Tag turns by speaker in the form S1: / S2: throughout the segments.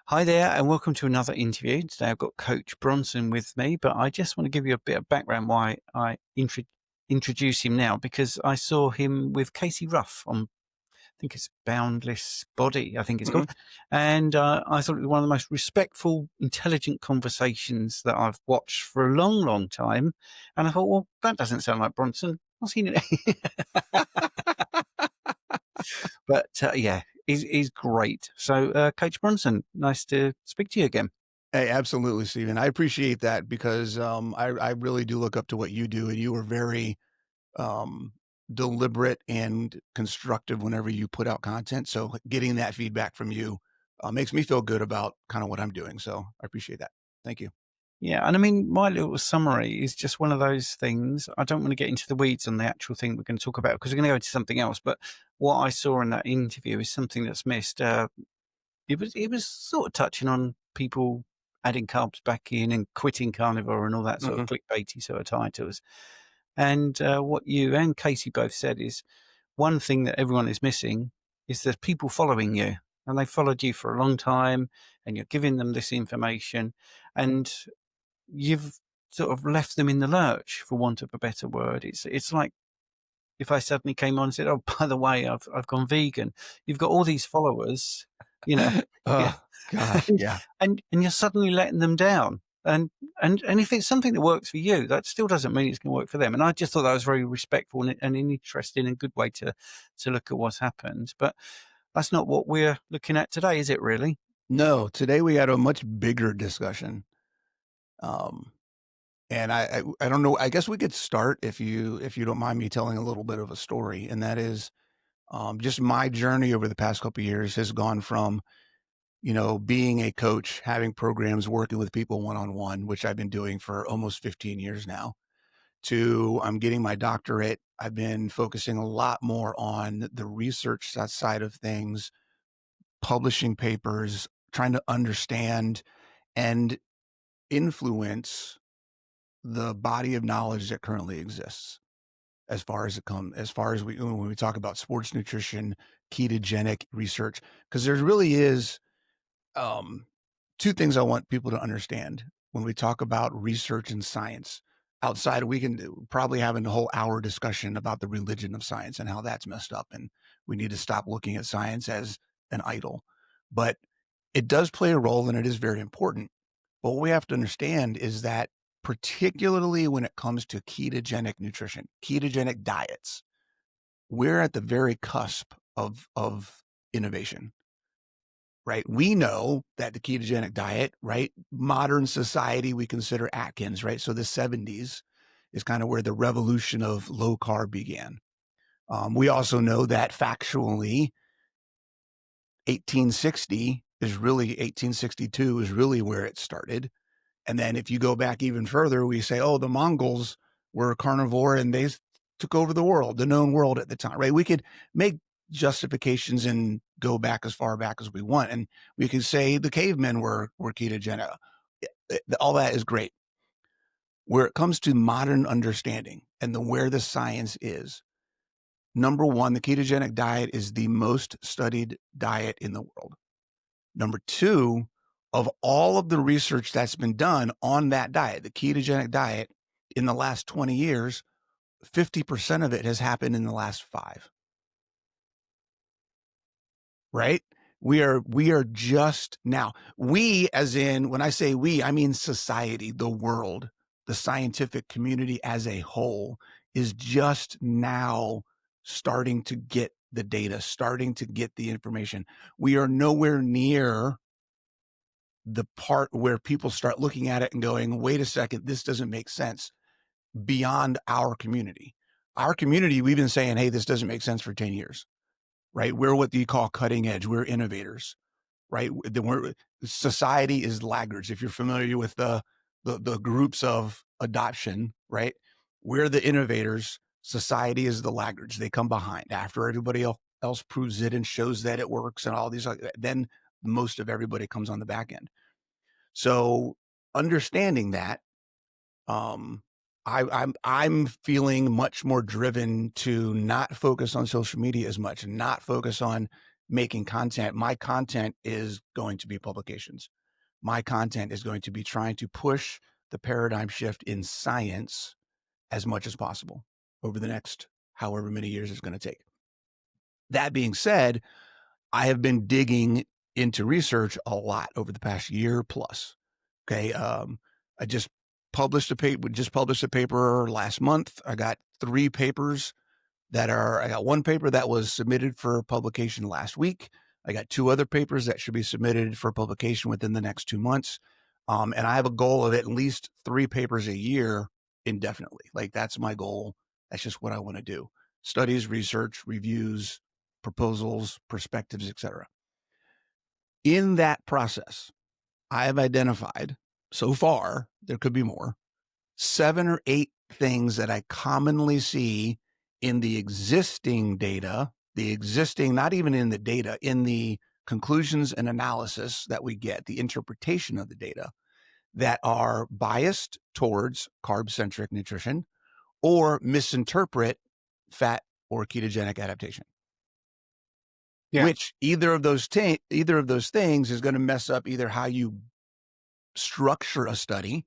S1: Hi there, and welcome to another interview. Today I've got Coach Bronson with me, but I just want to give you a bit of background why I introduce him now, because I saw him with Casey Ruff on, I think it's Boundless Body, I think it's
S2: Mhm.
S1: called. And I thought it was one of the most respectful, intelligent conversations that I've watched for a long, long time. And I thought, well, that doesn't sound like Bronson. What's he? But yeah, he's great. So, Coach Bronson, nice to speak to you again.
S2: Hey, absolutely, Stephen. I appreciate that because I really do look up to what you do, and you are very um, deliberate and constructive whenever you put out content. So getting that feedback from you makes me feel good about kind of what I'm doing. So I appreciate that. Thank you.
S1: Yeah, and I mean, my little summary is just one of those things. I don't want to get into the weeds on the actual thing we're going to talk about because we're going to go into something else. But what I saw in that interview is something that's missed. It was sort of touching on people adding carbs back in and quitting carnivore and all that sort of
S2: Hmm.
S1: clickbaity sort of titles. And what you and Casey both said is one thing that everyone is missing is there's people following you, and they followed you for a long time, and you're giving them this information, and you've sort of left them in the lurch, for want of a better word. It's like if I suddenly came on and said, "Oh, by the way, I've gone vegan." You've got all these followers, you know, yeah,
S2: Oh gosh,
S1: and
S2: yeah.
S1: and you're suddenly letting them down. And if it's something that works for you, that still doesn't mean it's going to work for them. And I just thought that was very respectful and an interesting and good way to look at what's happened. But that's not what we're looking at today, is it? Really?
S2: No, today we had a much bigger discussion. Um, and I don't know. I guess we could start if you don't mind me telling a little bit of a story, and that is just my journey over the past couple of years has gone from being a coach, having programs, working with people one on one, which I've been doing for almost 15 years now, to I'm getting my doctorate. I've been focusing a lot more on the research side of things, publishing papers, trying to understand and influence the body of knowledge that currently exists as far as when we talk about sports nutrition, ketogenic research, because there really is um, two things I want people to understand when we talk about research and science. Outside, we can probably have a whole hour discussion about the religion of science and how that's messed up, and we need to stop looking at science as an idol. But it does play a role, and it is very important. But what we have to understand is that, particularly when it comes to ketogenic nutrition, ketogenic diets, we're at the very cusp of innovation, right? We know that the ketogenic diet, right? Modern society, we consider Atkins, right? So the 70s is kind of where the revolution of low carb began. We also know that factually, 1862 is really where it started. And then if you go back even further, we say, oh, the Mongols were carnivore and they took over the world, the known world at the time, right? We could make justifications and go back as far back as we want. And we could say the cavemen were ketogenic. All that is great. Where it comes to modern understanding and where the science is, number one, the ketogenic diet is the most studied diet in the world. Number two, of all of the research that's been done on that diet, the ketogenic diet, in the last 20 years, 50% of it has happened in the last 5, right? We are just now. We, as in, when I say we, I mean society, the world, the scientific community as a whole is just now starting to get the data, starting to get the information. We are nowhere near the part where people start looking at it and going, wait a second, this doesn't make sense beyond our community. Our community, we've been saying, hey, this doesn't make sense for 10 years, right? We're what you call cutting edge. We're innovators, right? Society is laggards. If you're familiar with the groups of adoption, right? We're the innovators. Society is the laggards. They come behind after everybody else proves it and shows that it works and all these. Then most of everybody comes on the back end. So understanding that, um, I'm feeling much more driven to not focus on social media as much, and not focus on making content. My content is going to be publications. My content is going to be trying to push the paradigm shift in science as much as possible over the next however many years it's going to take. That being said, I have been digging into research a lot over the past year plus. Okay. I just published a paper last month. I got 3 papers I got 1 paper that was submitted for publication last week. I got 2 other papers that should be submitted for publication within the next 2 months. And I have a goal of at least 3 papers a year indefinitely. Like, that's my goal. That's just what I want to do. Studies, research, reviews, proposals, perspectives, etc. In that process, I have identified so far, there could be more, 7 or 8 things that I commonly see in the existing data, not even in the data, in the conclusions and analysis that we get, the interpretation of the data, that are biased towards carb-centric nutrition or misinterpret fat or ketogenic adaptation.
S1: Yeah.
S2: Which either of those things is going to mess up either how you structure a study.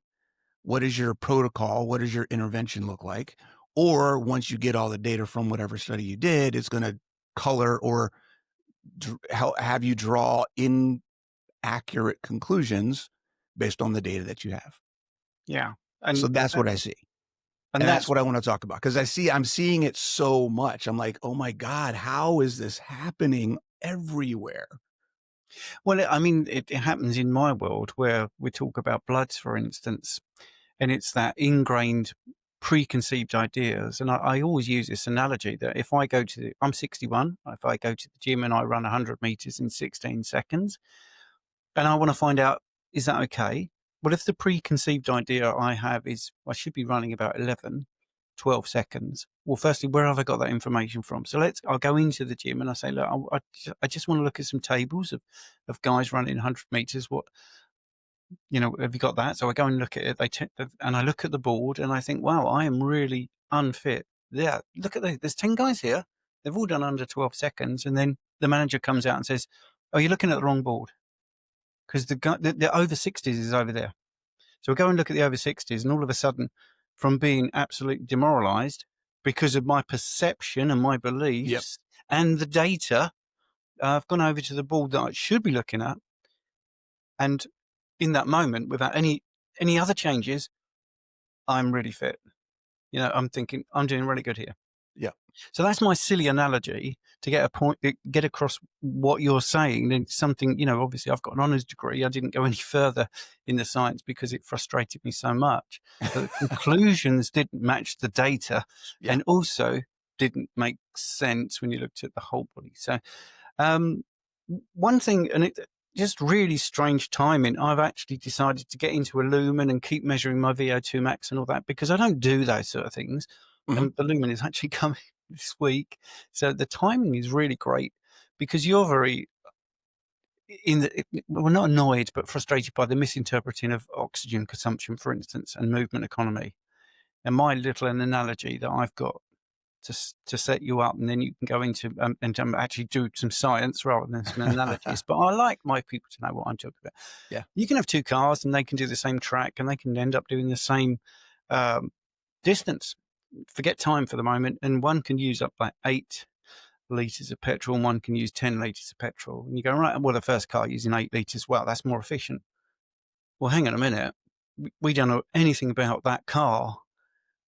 S2: What is your protocol? What does your intervention look like? Or once you get all the data from whatever study you did, it's going to color or have you draw inaccurate conclusions based on the data that you have.
S1: Yeah.
S2: So
S1: And
S2: that's what I see.
S1: and
S2: And that's
S1: that's
S2: what I want to talk about, because I'm seeing it so much. I'm like, oh my God, how is this happening everywhere?
S1: well, I mean, it happens in my world where we talk about bloods, for instance, and it's that ingrained preconceived ideas. And I always use this analogy that if I I'm 61, if I go to the gym and I run 100 meters in 16 seconds, and I want to find out, is that okay? Well, if the preconceived idea I have is I should be running about 11, 12 seconds. Well, firstly, where have I got that information from? So I'll go into the gym and I say, look, I just want to look at some tables of guys running 100 meters. What, have you got that? So I go and look at it. And I look at the board and I think, wow, I am really unfit. Yeah, look at there's 10 guys here. They've all done under 12 seconds. And then the manager comes out and says, oh, you're looking at the wrong board, because the over 60s is over there. So we go and look at the over 60s, and all of a sudden, from being absolutely demoralized because of my perception and my beliefs and the data, I've gone over to the board that I should be looking at. And in that moment, without any other changes, I'm really fit. I'm thinking I'm doing really good here.
S2: Yeah.
S1: So that's my silly analogy to get across what you're saying. And something, obviously I've got an honours degree. I didn't go any further in the science because it frustrated me so much. But the conclusions didn't match the data, and also didn't make sense when you looked at the whole body. So one thing, and it just really strange timing, I've actually decided to get into a lumen and keep measuring my VO2 max and all that, because I don't do those sort of things.
S2: Mhm.
S1: And the lumen is actually coming this week. So the timing is really great, because you're very we're not annoyed, but frustrated by the misinterpreting of oxygen consumption, for instance, and movement economy. And my little analogy that I've got to set you up, and then you can go into and actually do some science rather than some analogies. But I like my people to know what I'm talking about.
S2: Yeah.
S1: You can have 2 cars and they can do the same track and they can end up doing the same distance. Forget time for the moment, and one can use up like 8 litres of petrol and one can use 10 litres of petrol. And you go, right, well, the first car using 8 litres, well, that's more efficient. Well, hang on a minute. We don't know anything about that car.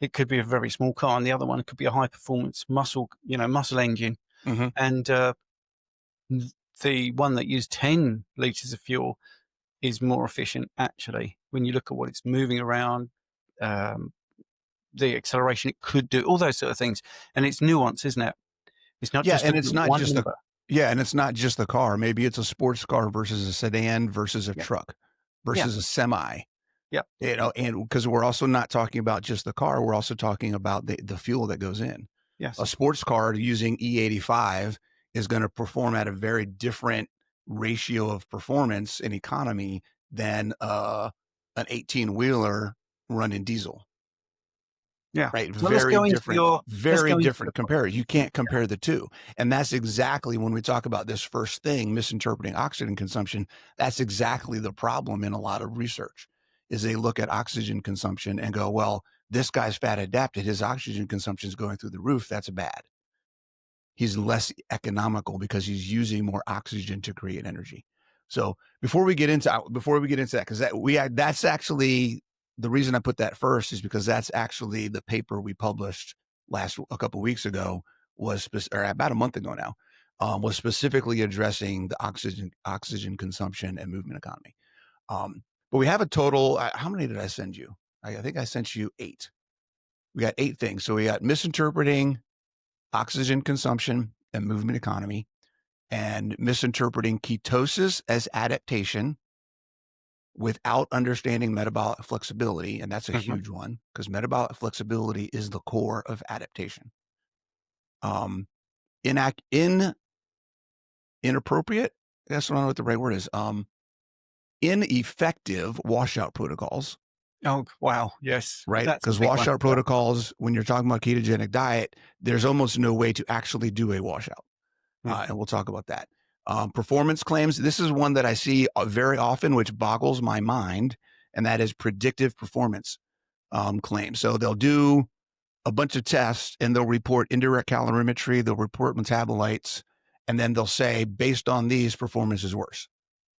S1: It could be a very small car, and the other one could be a high performance muscle engine.
S2: Mhm.
S1: And the one that used 10 litres of fuel is more efficient, actually, when you look at what it's moving around, the acceleration it could do, all those sort of things. And it's nuance, isn't it? It's not just
S2: And it's not
S1: one
S2: just
S1: number.
S2: and it's not just the car. Maybe it's a sports car versus a sedan versus a
S1: Yeah.
S2: truck
S1: Yeah.
S2: versus a semi.
S1: Yeah.
S2: And because we're also not talking about just the car, we're also talking about the fuel that goes in.
S1: Yes.
S2: A sports car using E85 is going to perform at a very different ratio of performance and economy than an 18-wheeler running diesel.
S1: Yeah.
S2: right?
S1: Well, let's go into your let's
S2: Very
S1: go into the
S2: different comparison. You can't compare the two. And that's exactly when we talk about this first thing, misinterpreting oxygen consumption, that's exactly the problem in a lot of research is they look at oxygen consumption and go, well, this guy's fat adapted. His oxygen consumption is going through the roof. That's bad. He's less economical because he's using more oxygen to create energy. So before we get into that, because that's actually the reason I put that first is because that's actually the paper we published a couple of weeks ago or about a month ago now, was specifically addressing the oxygen consumption and movement economy. But we have a total. How many did I send you? I think I sent you 8. We got 8 things. So we got misinterpreting oxygen consumption and movement economy, and misinterpreting ketosis as adaptation without understanding metabolic flexibility. And that's a
S1: Mhm.
S2: huge one because metabolic flexibility is the core of adaptation. Um, inappropriate, that's not know what the right word is. Ineffective washout protocols,
S1: Oh, wow. Yes.
S2: right?
S1: That's a
S2: Because
S1: big one.
S2: washout
S1: Yeah.
S2: protocols, when you're talking about ketogenic diet, there's almost no way to actually do a washout.
S1: Mm.
S2: And we'll talk about that. Performance claims. This is one that I see very often, which boggles my mind, and that is predictive performance claims. So they'll do a bunch of tests and they'll report indirect calorimetry, they'll report metabolites, and then they'll say, based on these, performance is worse.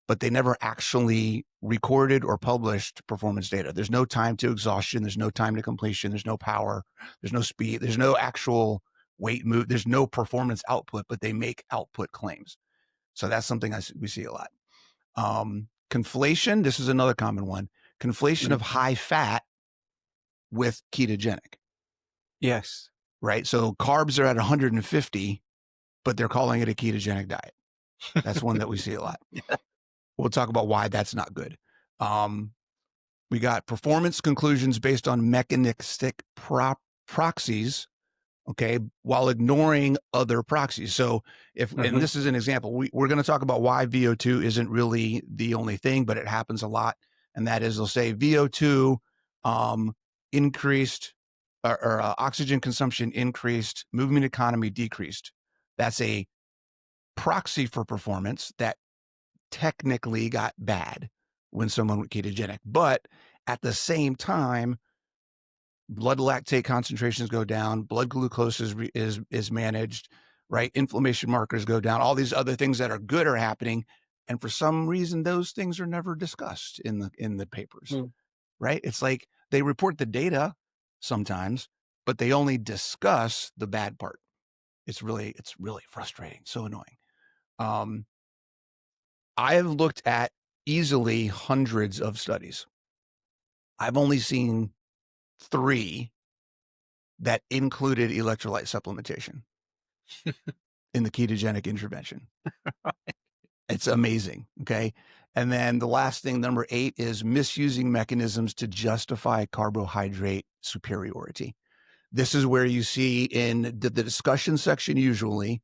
S2: But they never actually recorded or published performance data. There's no time to exhaustion. There's no time to completion. There's no power. There's no speed. There's no actual weight move. There's no performance output, but they make output claims. So that's something we see a lot. Conflation. This is another common one. Conflation
S1: Mm.
S2: of high fat with ketogenic,
S1: Yes.
S2: right? So carbs are at 150, but they're calling it a ketogenic diet. That's one that we see a lot.
S1: Yeah.
S2: We'll talk about why that's not good. We got performance conclusions based on mechanistic proxies, okay, while ignoring other proxies. So and
S1: Mhm.
S2: this is an example, we're going to talk about why VO2 isn't really the only thing, but it happens a lot. And that is they'll say VO2 increased or oxygen consumption increased, movement economy decreased. That's a proxy for performance that technically got bad when someone went ketogenic. But at the same time, blood lactate concentrations go down, blood glucose is managed, right? Inflammation markers go down. All these other things that are good are happening, and for some reason, those things are never discussed in the papers,
S1: Mm.
S2: right? It's like they report the data sometimes, but they only discuss the bad part. It's really frustrating, so annoying. I have looked at easily hundreds of studies. I've only seen 3 that included electrolyte supplementation in the ketogenic intervention. It's amazing. Okay. And then the last thing, number 8, is misusing mechanisms to justify carbohydrate superiority. This is where you see in the discussion section, usually,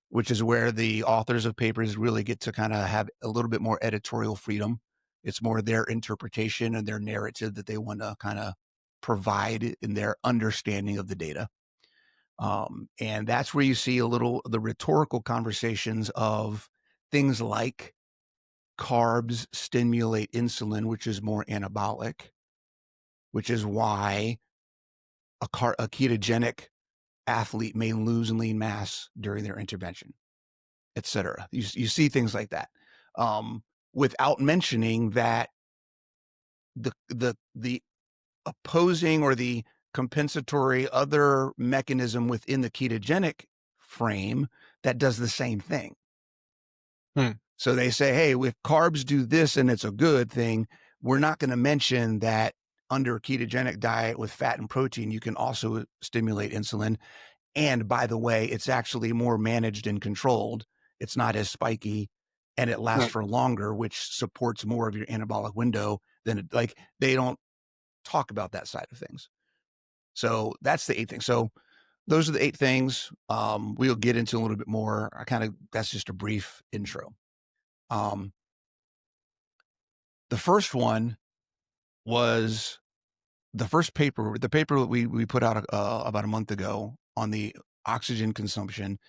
S2: which is where the authors of papers really get to kind of have a little bit more editorial freedom. It's more their interpretation and their narrative that they want to kind of provide in their understanding of the data. And that's where you see the rhetorical conversations of things like carbs stimulate insulin, which is more anabolic, which is why a ketogenic athlete may lose lean mass during their intervention, et cetera. You see things like that, without mentioning that the opposing or the compensatory other mechanism within the ketogenic frame that does the same thing.
S1: Mm.
S2: So they say, hey, if carbs do this and it's a good thing, we're not going to mention that under a ketogenic diet with fat and protein, you can also stimulate insulin. And by the way, it's actually more managed and controlled. It's not as spiky and it lasts
S1: Mm.
S2: for longer, which supports more of your anabolic window than they don't talk about that side of things. So that's the 8 things. So those are the 8 things. We'll get into a little bit more. That's just a brief intro. The first one was the first paper, the paper that we put out about a month ago on the oxygen consumption,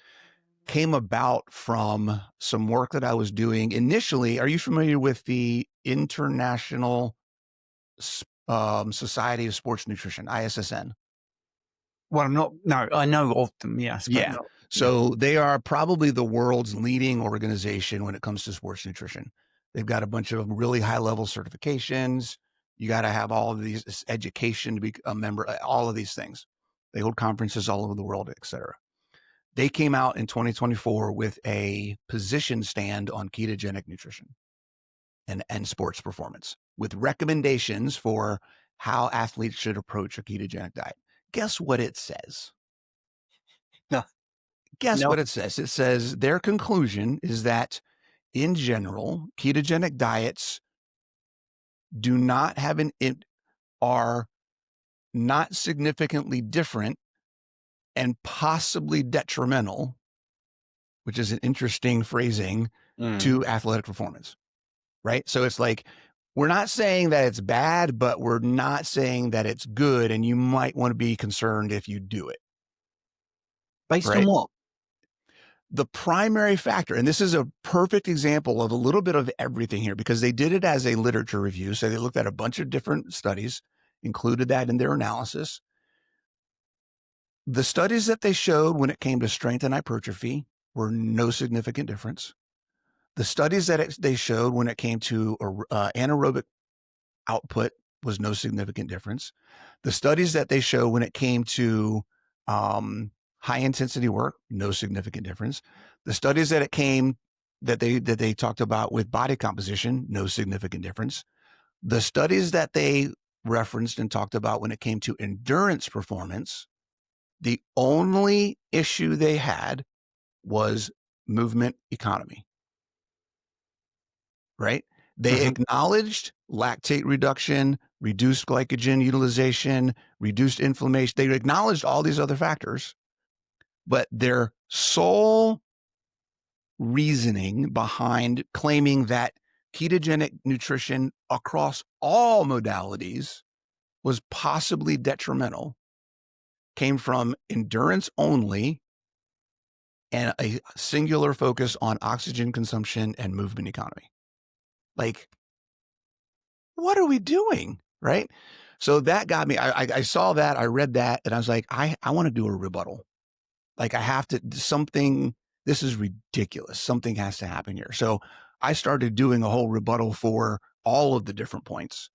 S2: came about from some work that I was doing initially. Are you familiar with the International Society of Sports Nutrition, ISSN?
S1: Well, I'm not. No, I know of them. Yes, but
S2: Yeah.
S1: not. Yeah.
S2: So they are probably the world's leading organization when it comes to sports nutrition. They've got a bunch of really high level certifications. You got to have all of these education to be a member, all of these things. They hold conferences all over the world, et cetera. They came out in 2024 with a position stand on ketogenic nutrition and sports performance with recommendations for how athletes should approach a ketogenic diet. Guess what it says?
S1: No.
S2: Guess
S1: No.
S2: what it says? It says their conclusion is that in general, ketogenic diets do not have are not significantly different and possibly detrimental, which is an interesting phrasing,
S1: Mm.
S2: to athletic performance, right? So it's like, we're not saying that it's bad, but we're not saying that it's good. And you might want to be concerned if you do it,
S1: Based on
S2: right?
S1: what?
S2: The primary factor, and this is a perfect example of a little bit of everything here because they did it as a literature review. So they looked at a bunch of different studies, included that in their analysis. The studies that they showed when it came to strength and hypertrophy were no significant difference. The studies that they showed when it came to anaerobic output was no significant difference. The studies that they show when it came to high intensity work, no significant difference. The studies that they talked about with body composition, no significant difference. The studies that they referenced and talked about when it came to endurance performance, the only issue they had was movement economy, right? They
S1: Hmm.
S2: acknowledged lactate reduction, reduced glycogen utilization, reduced inflammation. They acknowledged all these other factors, but their sole reasoning behind claiming that ketogenic nutrition across all modalities was possibly detrimental came from endurance only and a singular focus on oxygen consumption and movement economy. Like, what are we doing? Right. So that got me. I saw that, I read that, and I was like, I want to do a rebuttal. Like, I have to, something, this is ridiculous. Something has to happen here. So I started doing a whole rebuttal for all of the different points.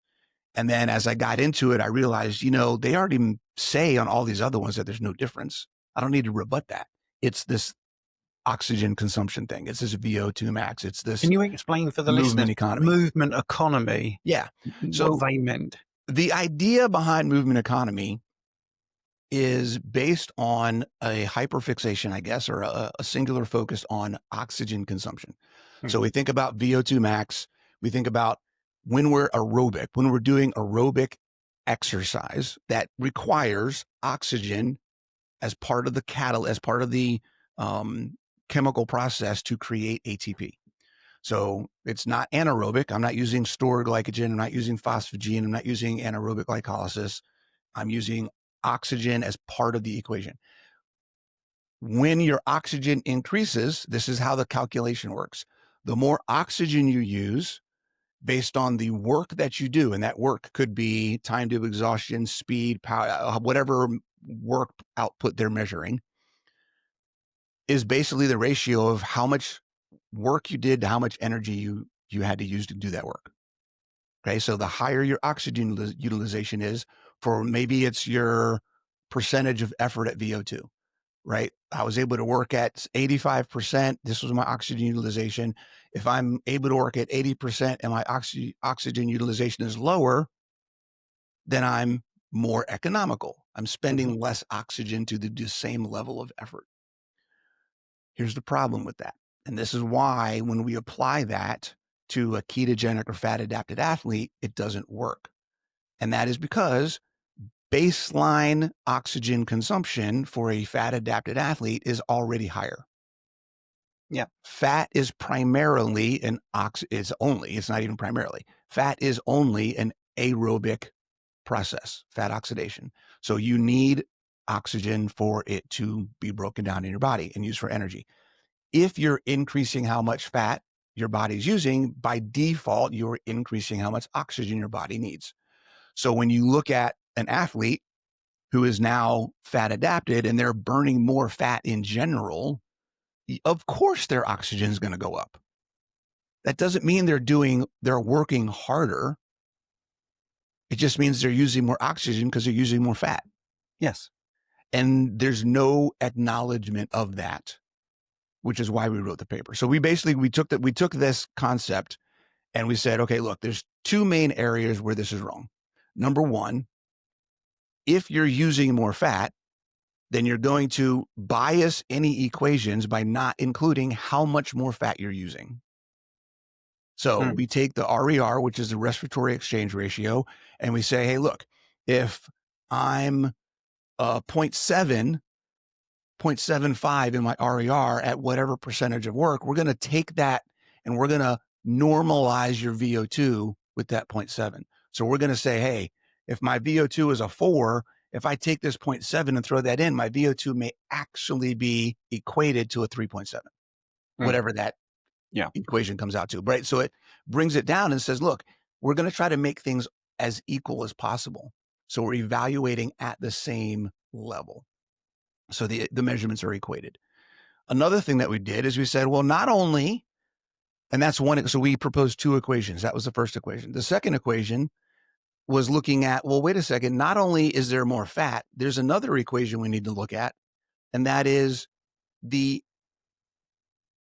S2: And then as I got into it, I realized, they already say on all these other ones that there's no difference. I don't need to rebut that. It's this oxygen consumption thing. It's this VO2 max. It's this
S1: Can you explain for the
S2: movement
S1: listeners
S2: economy.
S1: movement economy?
S2: Yeah.
S1: What
S2: So
S1: they meant?
S2: the idea behind movement economy is based on a hyperfixation, I guess, or a singular focus on oxygen consumption. So
S1: Hmm.
S2: we think about VO2 max. We think about when we're aerobic, when we're doing aerobic exercise that requires oxygen as part of the as part of the chemical process to create ATP. So it's not anaerobic. I'm not using stored glycogen. I'm not using phosphagen. I'm not using anaerobic glycolysis. I'm using oxygen as part of the equation. When your oxygen increases, this is how the calculation works. The more oxygen you use based on the work that you do, and that work could be time to exhaustion, speed, power, whatever work output they're measuring, is basically the ratio of how much work you did to how much energy you had to use to do that work. Okay, so the higher your oxygen utilization is, for maybe it's your percentage of effort at VO2, right? I was able to work at 85%. This was my oxygen utilization. If I'm able to work at 80% and my oxygen utilization is lower, then I'm more economical. I'm
S1: Hmm.
S2: spending less oxygen to do the same level of effort. Here's the problem with that. And this is why when we apply that to a ketogenic or fat adapted athlete, it doesn't work. And that is because baseline oxygen consumption for a fat adapted athlete is already higher.
S1: Yeah.
S2: Fat is primarily it's not even primarily. Fat is only an aerobic process, fat oxidation. So you need oxygen for it to be broken down in your body and used for energy. If you're increasing how much fat your body's using, by default, you're increasing how much oxygen your body needs. So when you look at an athlete who is now fat adapted and they're burning more fat in general, of course their oxygen is going to go up. That doesn't mean they're working harder. It just means they're using more oxygen because they're using more fat.
S1: Yes.
S2: And there's no acknowledgement of that, which is why we wrote the paper. So we took this concept and we said, okay, look, there's two main areas where this is wrong. Number one, if you're using more fat, then you're going to bias any equations by not including how much more fat you're using. So we take the RER, which is the respiratory exchange ratio, and we say, hey, look, if I'm 0.75 in my RER at whatever percentage of work, we're going to take that and we're going to normalize your VO2 with that 0.7. So we're going to say, hey, if my VO2 is a 4, if I take this 0.7 and throw that in, my VO2 may actually be equated to a 3.7, whatever that equation comes out to, right? So it brings it down and says, look, we're going to try to make things as equal as possible. So we're evaluating at the same level. So the measurements are equated. Another thing that we did is we said, well, not only, and that's one, so we proposed two equations. That was the first equation. The second equation was looking at, well, wait a second, not only is there more fat, there's another equation we need to look at, and that is the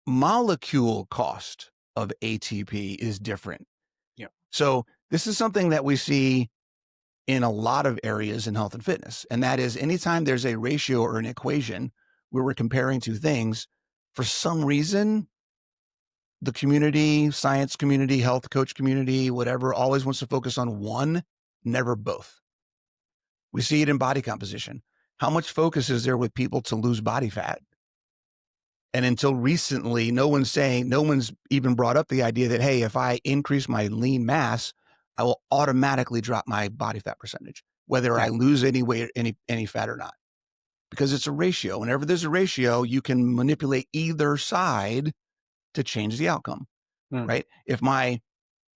S2: molecule cost of ATP is different.
S1: Yeah.
S2: So this is something that we see in a lot of areas in health and fitness. And that is anytime there's a ratio or an equation where we're comparing two things, for some reason, the community, science community, health coach community, whatever, always wants to focus on one, never both. We see it in body composition. How much focus is there with people to lose body fat? And until recently, no one's even brought up the idea that, hey, if I increase my lean mass, I will automatically drop my body fat percentage, whether I lose any weight, any fat or not, because it's a ratio. Whenever there's a ratio, you can manipulate either side to change the outcome, right? If my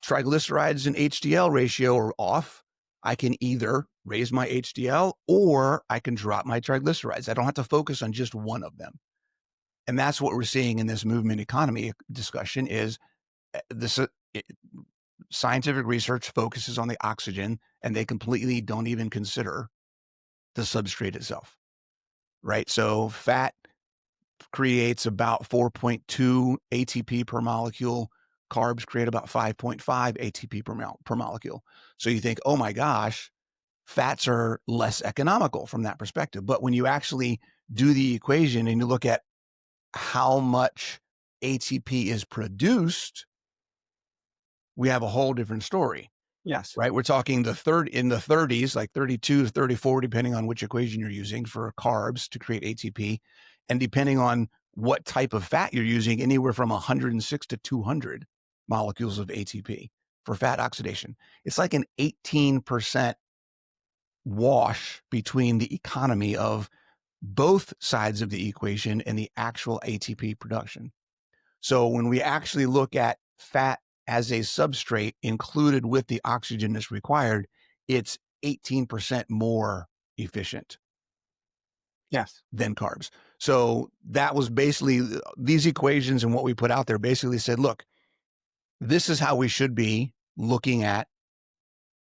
S2: triglycerides and HDL ratio are off, I can either raise my HDL or I can drop my triglycerides. I don't have to focus on just one of them. And that's what we're seeing in this movement economy discussion is scientific research focuses on the oxygen and they completely don't even consider the substrate itself, right? So fat creates about 4.2 ATP per molecule. Carbs create about 5.5 ATP per molecule. So you think, oh my gosh, fats are less economical from that perspective. But when you actually do the equation and you look at how much ATP is produced, we have a whole different story.
S1: Yes.
S2: Right. We're talking in the 30s, like 32 to 34, depending on which equation you're using for carbs to create ATP. And depending on what type of fat you're using, anywhere from 106 to 200 molecules of ATP for fat oxidation. It's like an 18% wash between the economy of both sides of the equation and the actual ATP production. So when we actually look at fat as a substrate included with the oxygen that's required, it's 18% more efficient than carbs. So that was basically these equations, and what we put out there basically said, look, this is how we should be looking at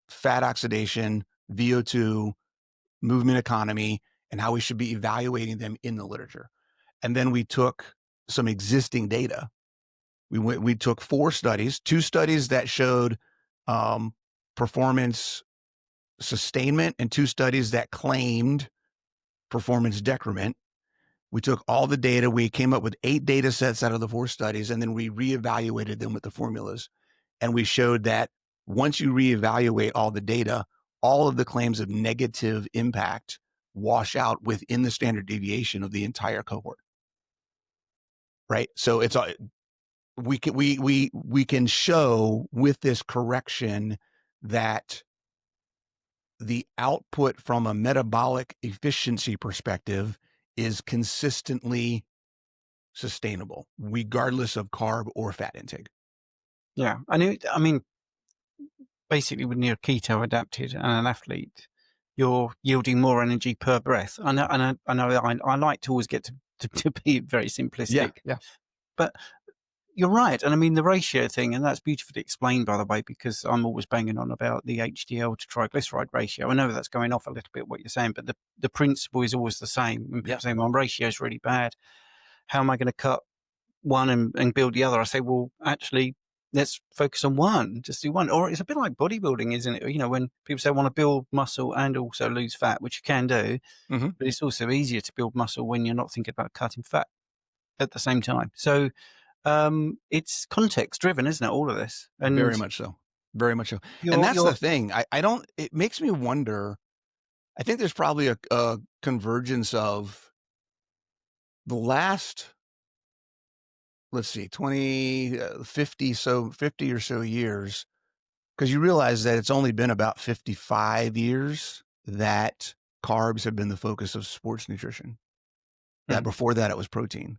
S2: fat oxidation, VO2, movement economy, and how we should be evaluating them in the literature. And then we took some existing data. We took 4 studies, 2 studies that showed performance sustainment and 2 studies that claimed performance decrement. We took all the data. We came up with 8 data sets out of the 4 studies, and then we reevaluated them with the formulas. And we showed that once you reevaluate all the data, all of the claims of negative impact wash out within the standard deviation of the entire cohort. Right? So it's we can show with this correction that the output from a metabolic efficiency perspective is consistently sustainable, regardless of carb or fat intake.
S1: Yeah. I mean, basically when you're keto adapted and an athlete, you're yielding more energy per breath. I like to always get to be very
S2: Yeah,
S1: simplistic,
S2: yeah.
S1: but you're right. And I mean, the ratio thing, and that's beautifully explained, by the way, because I'm always banging on about the HDL to triglyceride ratio. I know that's going off a little bit what you're saying, but the principle is always the same. When
S2: Yeah.
S1: people say, my ratio is really bad, how am I going to cut one and build the other? I say, well, actually, let's focus on one, just do one. Or it's a bit like bodybuilding, isn't it? You know, when people say, I want to build muscle and also lose fat, which you can do,
S2: Mhm.
S1: but it's also easier to build muscle when you're not thinking about cutting fat at the same time. So it's context driven, isn't it? All of this.
S2: Very
S1: And
S2: much so. Very much so. And
S1: you're
S2: that's the
S1: you're
S2: thing. I don't it makes me wonder. I think there's probably a convergence of the last, let's see, 20, 50 or so years, because you realize that it's only been about 55 years that carbs have been the focus of sports nutrition. That
S1: mm,
S2: before that it was protein.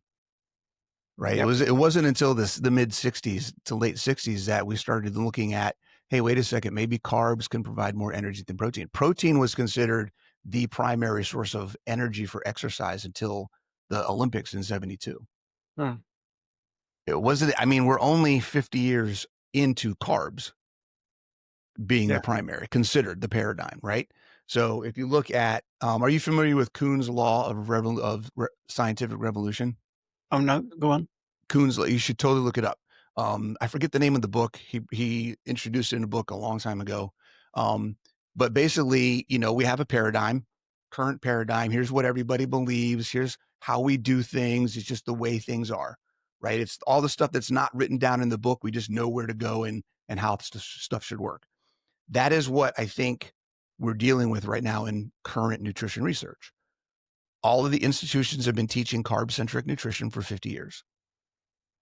S2: Right.
S1: yep.
S2: It wasn't until the mid 60s to late 60s that we started looking at, hey, wait a second, maybe carbs can provide more energy than protein. Protein was considered the primary source of energy for exercise until the Olympics in 72.
S1: Mm,
S2: It wasn't, I mean, we're only 50 years into carbs being the
S1: yeah.
S2: primary, considered the paradigm, right? So if you look at, are you familiar with Kuhn's law of scientific revolution?
S1: Oh no, go on.
S2: Kuhn's, you should totally look it up. I forget the name of the book. He introduced it in a book a long time ago. But basically, we have a paradigm, current paradigm. Here's what everybody believes. Here's how we do things. It's just the way things are, right? It's all the stuff that's not written down in the book. We just know where to go and how stuff should work. That is what I think we're dealing with right now in current nutrition research. All of the institutions have been teaching carb centric nutrition for 50 years,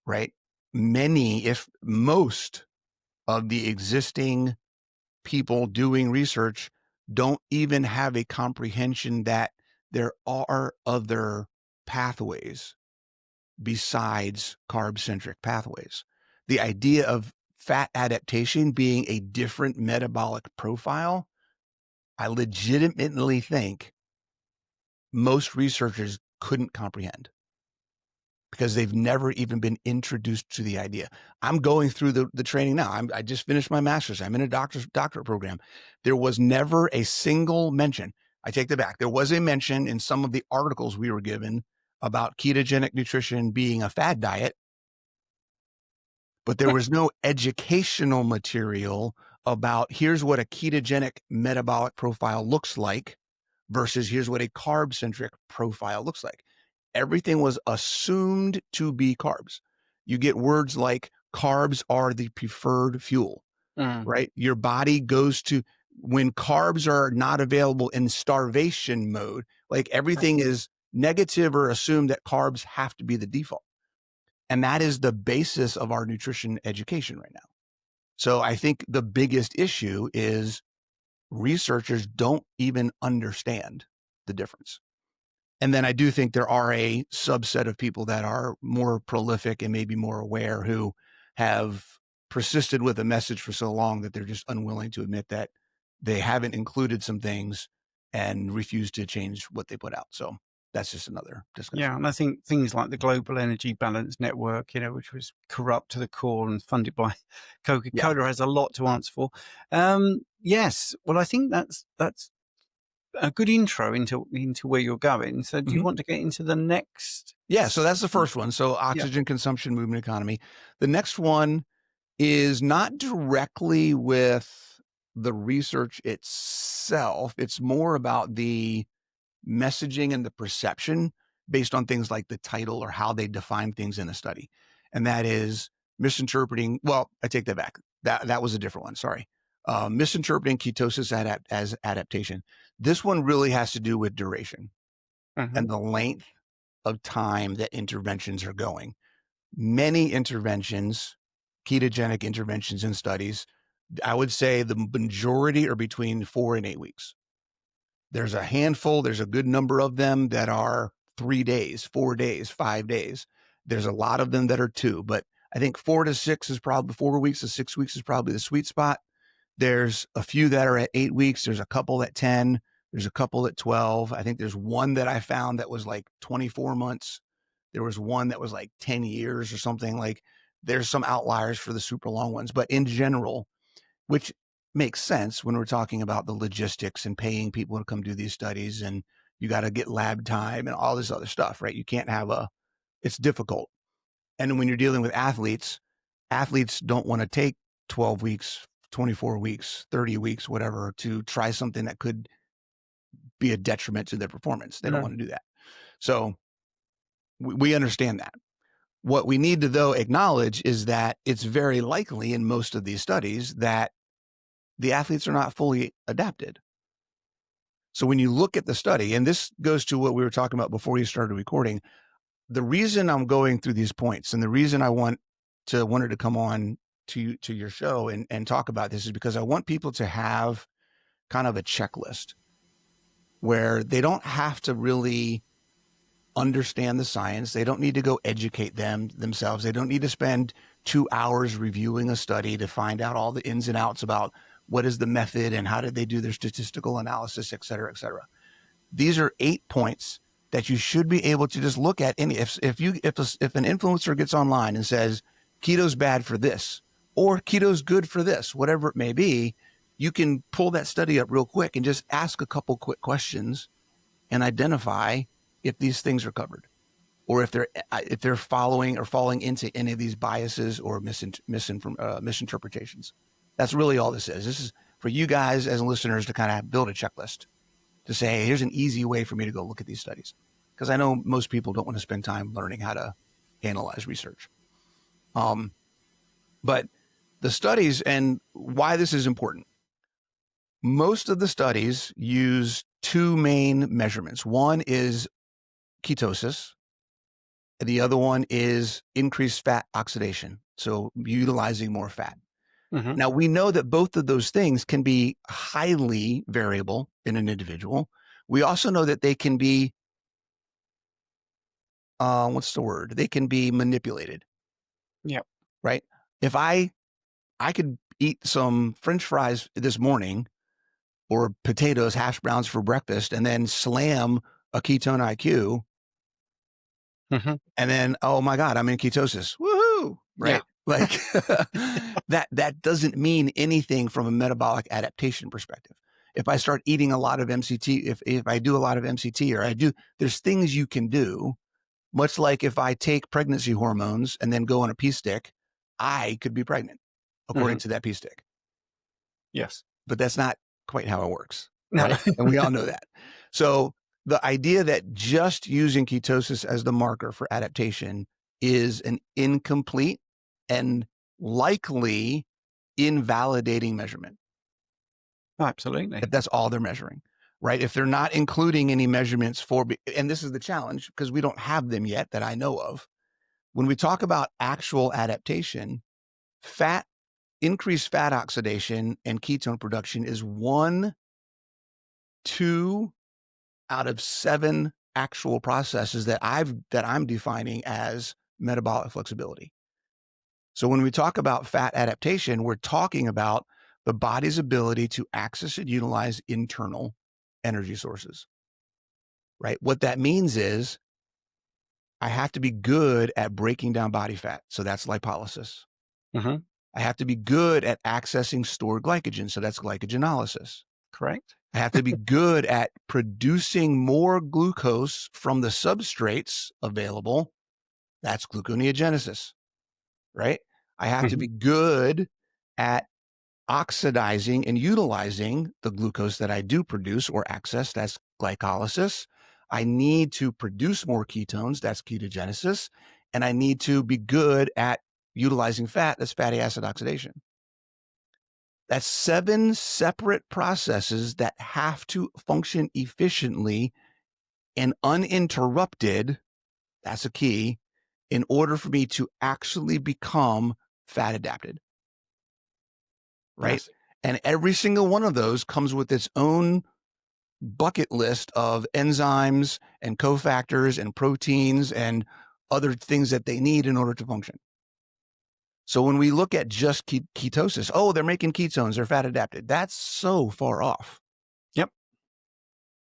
S2: right? Many, if most of the existing people doing research don't even have a comprehension that there are other pathways besides carb centric pathways. The idea of fat adaptation being a different metabolic profile, I legitimately think most researchers couldn't comprehend, because they've never even been introduced to the idea. I'm going through the training now. I just finished my master's. I'm in a doctorate program. There was never a single mention. I take that back. There was a mention in some of the articles we were given about ketogenic nutrition being a fad diet, but there was no educational material about here's what a ketogenic metabolic profile looks like versus here's what a carb centric profile looks like. Everything was assumed to be carbs. You get words like carbs are the preferred fuel,
S1: Mm,
S2: right? Your body goes to, when carbs are not available in starvation mode, like everything is negative or assumed that carbs have to be the default. And that is the basis of our nutrition education right now. So I think the biggest issue is researchers don't even understand the difference. And then I do think there are a subset of people that are more prolific and maybe more aware who have persisted with a message for so long that they're just unwilling to admit that they haven't included some things and refuse to change what they put out. So that's just another
S1: yeah,
S2: discussion.
S1: and I think things like the Global Energy Balance Network, which was corrupt to the core and funded by
S2: Yeah.
S1: Coca-Cola, has a lot to answer for. Yes, well, I think that's a good intro into where you're going. So, do you
S2: Mhm.
S1: want to get into the next?
S2: Yeah. So that's the first one. So
S1: Yeah.
S2: oxygen consumption, movement economy. The next one is not directly with the research itself. It's more about the messaging and the perception based on things like the title or how they define things in a study. And that is misinterpreting. Well, I take that back. That was a different one. Sorry. Misinterpreting ketosis as adaptation. This one really has to do with duration
S1: Hmm.
S2: and the length of time that interventions are going. Many interventions, ketogenic interventions in studies, I would say the majority are between 4 and 8 weeks. There's a handful, there's a good number of them that are 3 days, 4 days, 5 days. There's a lot of them that are 2, but I think 4 to 6 is probably 4 weeks to 6 weeks is probably the sweet spot. There's a few that are at 8 weeks. There's a couple at 10. There's a couple at 12. I think there's one that I found that was like 24 months. There was one that was like 10 years or something. Like there's some outliers for the super long ones, but in general, which makes sense when we're talking about the logistics and paying people to come do these studies, and you got to get lab time and all this other stuff, right? You can't have it's difficult. And when you're dealing with athletes don't want to take 12 weeks, 24 weeks, 30 weeks, whatever, to try something that could be a detriment to their performance. They don't
S1: No.
S2: want to do that. So we understand that. What we need to, though, acknowledge is that it's very likely in most of these studies that the athletes are not fully adapted. So when you look at the study, and this goes to what we were talking about before you started recording, the reason I'm going through these points and the reason I wanted to come on to your show and talk about this is because I want people to have kind of a checklist where they don't have to really understand the science. They don't need to go educate themselves. They don't need to spend 2 hours reviewing a study to find out all the ins and outs about what is the method and how did they do their statistical analysis, et cetera, et cetera. These are 8 points that you should be able to just look at. And if an influencer gets online and says keto's bad for this or keto's good for this, whatever it may be, you can pull that study up real quick and just ask a couple quick questions and identify if these things are covered or if they're following or falling into any of these biases or misinterpretations. That's really all this is. This is for you guys as listeners to kind of build a checklist to say, hey, here's an easy way for me to go look at these studies. Because I know most people don't want to spend time learning how to analyze research. But the studies and why this is important. Most of the studies use 2 main measurements. One is ketosis. And the other one is increased fat oxidation. So utilizing more fat.
S1: Mm-hmm.
S2: Now, we know that both of those things can be highly variable in an individual. We also know that they can be, They can be manipulated.
S1: Yep.
S2: Right? If I could eat some French fries this morning or potatoes, hash browns for breakfast, and then slam a ketone IQ,
S1: Mm-hmm.
S2: and then, oh my God, I'm in ketosis. Woohoo! Right?
S1: Yeah.
S2: Like that doesn't mean anything from a metabolic adaptation perspective. If I start eating a lot of MCT, if I do a lot of MCT or there's things you can do, much like if I take pregnancy hormones and then go on a pee stick, I could be pregnant according to that pee stick.
S1: Yes.
S2: But that's not quite how it works.
S1: No.
S2: Right? And we all know that. So the idea that just using ketosis as the marker for adaptation is an incomplete and likely invalidating measurement.
S1: Absolutely.
S2: If that's all they're measuring, right? If they're not including any measurements and this is the challenge because we don't have them yet that I know of. When we talk about actual adaptation, increased fat oxidation and ketone production is 1, 2 out of 7 actual processes that I'm defining as metabolic flexibility. So when we talk about fat adaptation, we're talking about the body's ability to access and utilize internal energy sources, right? What that means is I have to be good at breaking down body fat. So that's lipolysis.
S1: Mm-hmm.
S2: I have to be good at accessing stored glycogen. So that's glycogenolysis.
S1: Correct.
S2: I have to be good at producing more glucose from the substrates available. That's gluconeogenesis, right? I have to be good at oxidizing and utilizing the glucose that I do produce or access. That's glycolysis. I need to produce more ketones. That's ketogenesis. And I need to be good at utilizing fat. That's fatty acid oxidation. That's 7 separate processes that have to function efficiently and uninterrupted. That's a key in order for me to actually become fat adapted. right?
S1: Yes.
S2: And every single one of those comes with its own bucket list of enzymes and cofactors and proteins and other things that they need in order to function. So when we look at just ketosis, oh, they're making ketones, they're fat adapted. That's so far off.
S1: Yep.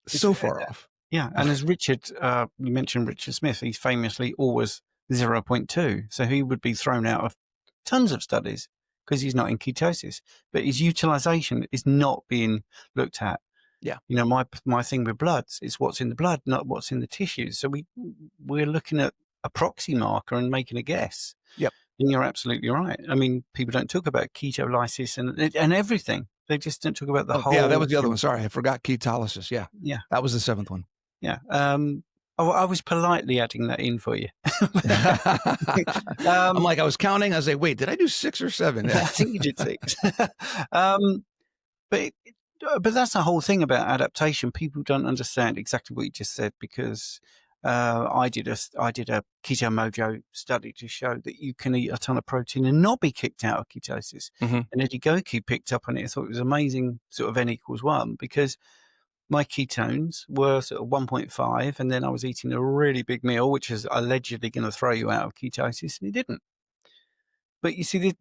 S1: It's
S2: So far off.
S1: yeah. And as Richard, you mentioned Richard Smith, he's famously always 0.2. So he would be thrown out of tons of studies because he's not in ketosis, but his utilization is not being looked at.
S2: Yeah.
S1: You know, my thing with bloods is what's in the blood, not what's in the tissues. So we're looking at a proxy marker and making a guess.
S2: Yep.
S1: And you're absolutely right. I mean, people don't talk about ketolysis and everything. They just don't talk about the
S2: Oh, yeah, that
S1: whole.
S2: was the other one. Sorry, I forgot ketolysis. Yeah.
S1: Yeah.
S2: That was the seventh one.
S1: Yeah. I was politely adding that in for you.
S2: I'm like, I was counting. I was like, wait, did I do 6 or 7?
S1: I think you did 6. But but that's the whole thing about adaptation. People don't understand exactly what you just said because I did a Keto Mojo study to show that you can eat a ton of protein and not be kicked out of ketosis.
S2: Mhm.
S1: And Eddie Goki picked up on it. I thought it was amazing, sort of N=1, because my ketones were sort of 1.5, and then I was eating a really big meal, which is allegedly going to throw you out of ketosis, and it didn't. But you see,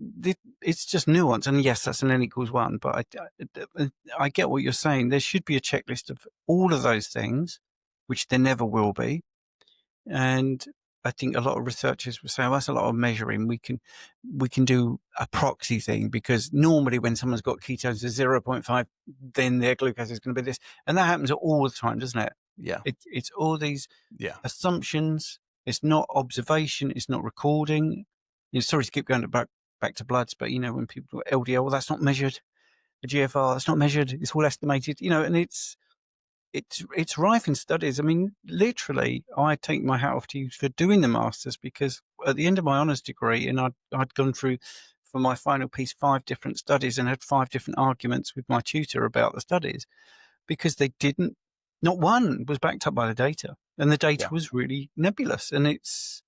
S1: it's just nuance, and yes, that's an N=1. But I get what you're saying. There should be a checklist of all of those things, which there never will be. And I think a lot of researchers will say, "Oh, that's a lot of measuring. We can do a proxy thing because normally when someone's got ketones of 0.5, then their glucose is going to be this, and that happens all the time, doesn't it?
S2: Yeah.
S1: It's all these
S2: Yeah.
S1: assumptions. It's not observation. It's not recording. Sorry to keep going back to bloods, but you know, when people LDL, well, that's not measured. The GFR, that's not measured. It's all estimated. You know, and it's rife in studies. I mean, literally, I take my hat off to you for doing the masters, because at the end of my honours degree, and I'd gone through for my final piece 5 different studies and had 5 different arguments with my tutor about the studies, because they didn't. Not one was backed up by the data, and the data
S2: Yeah.
S1: was really nebulous, and it's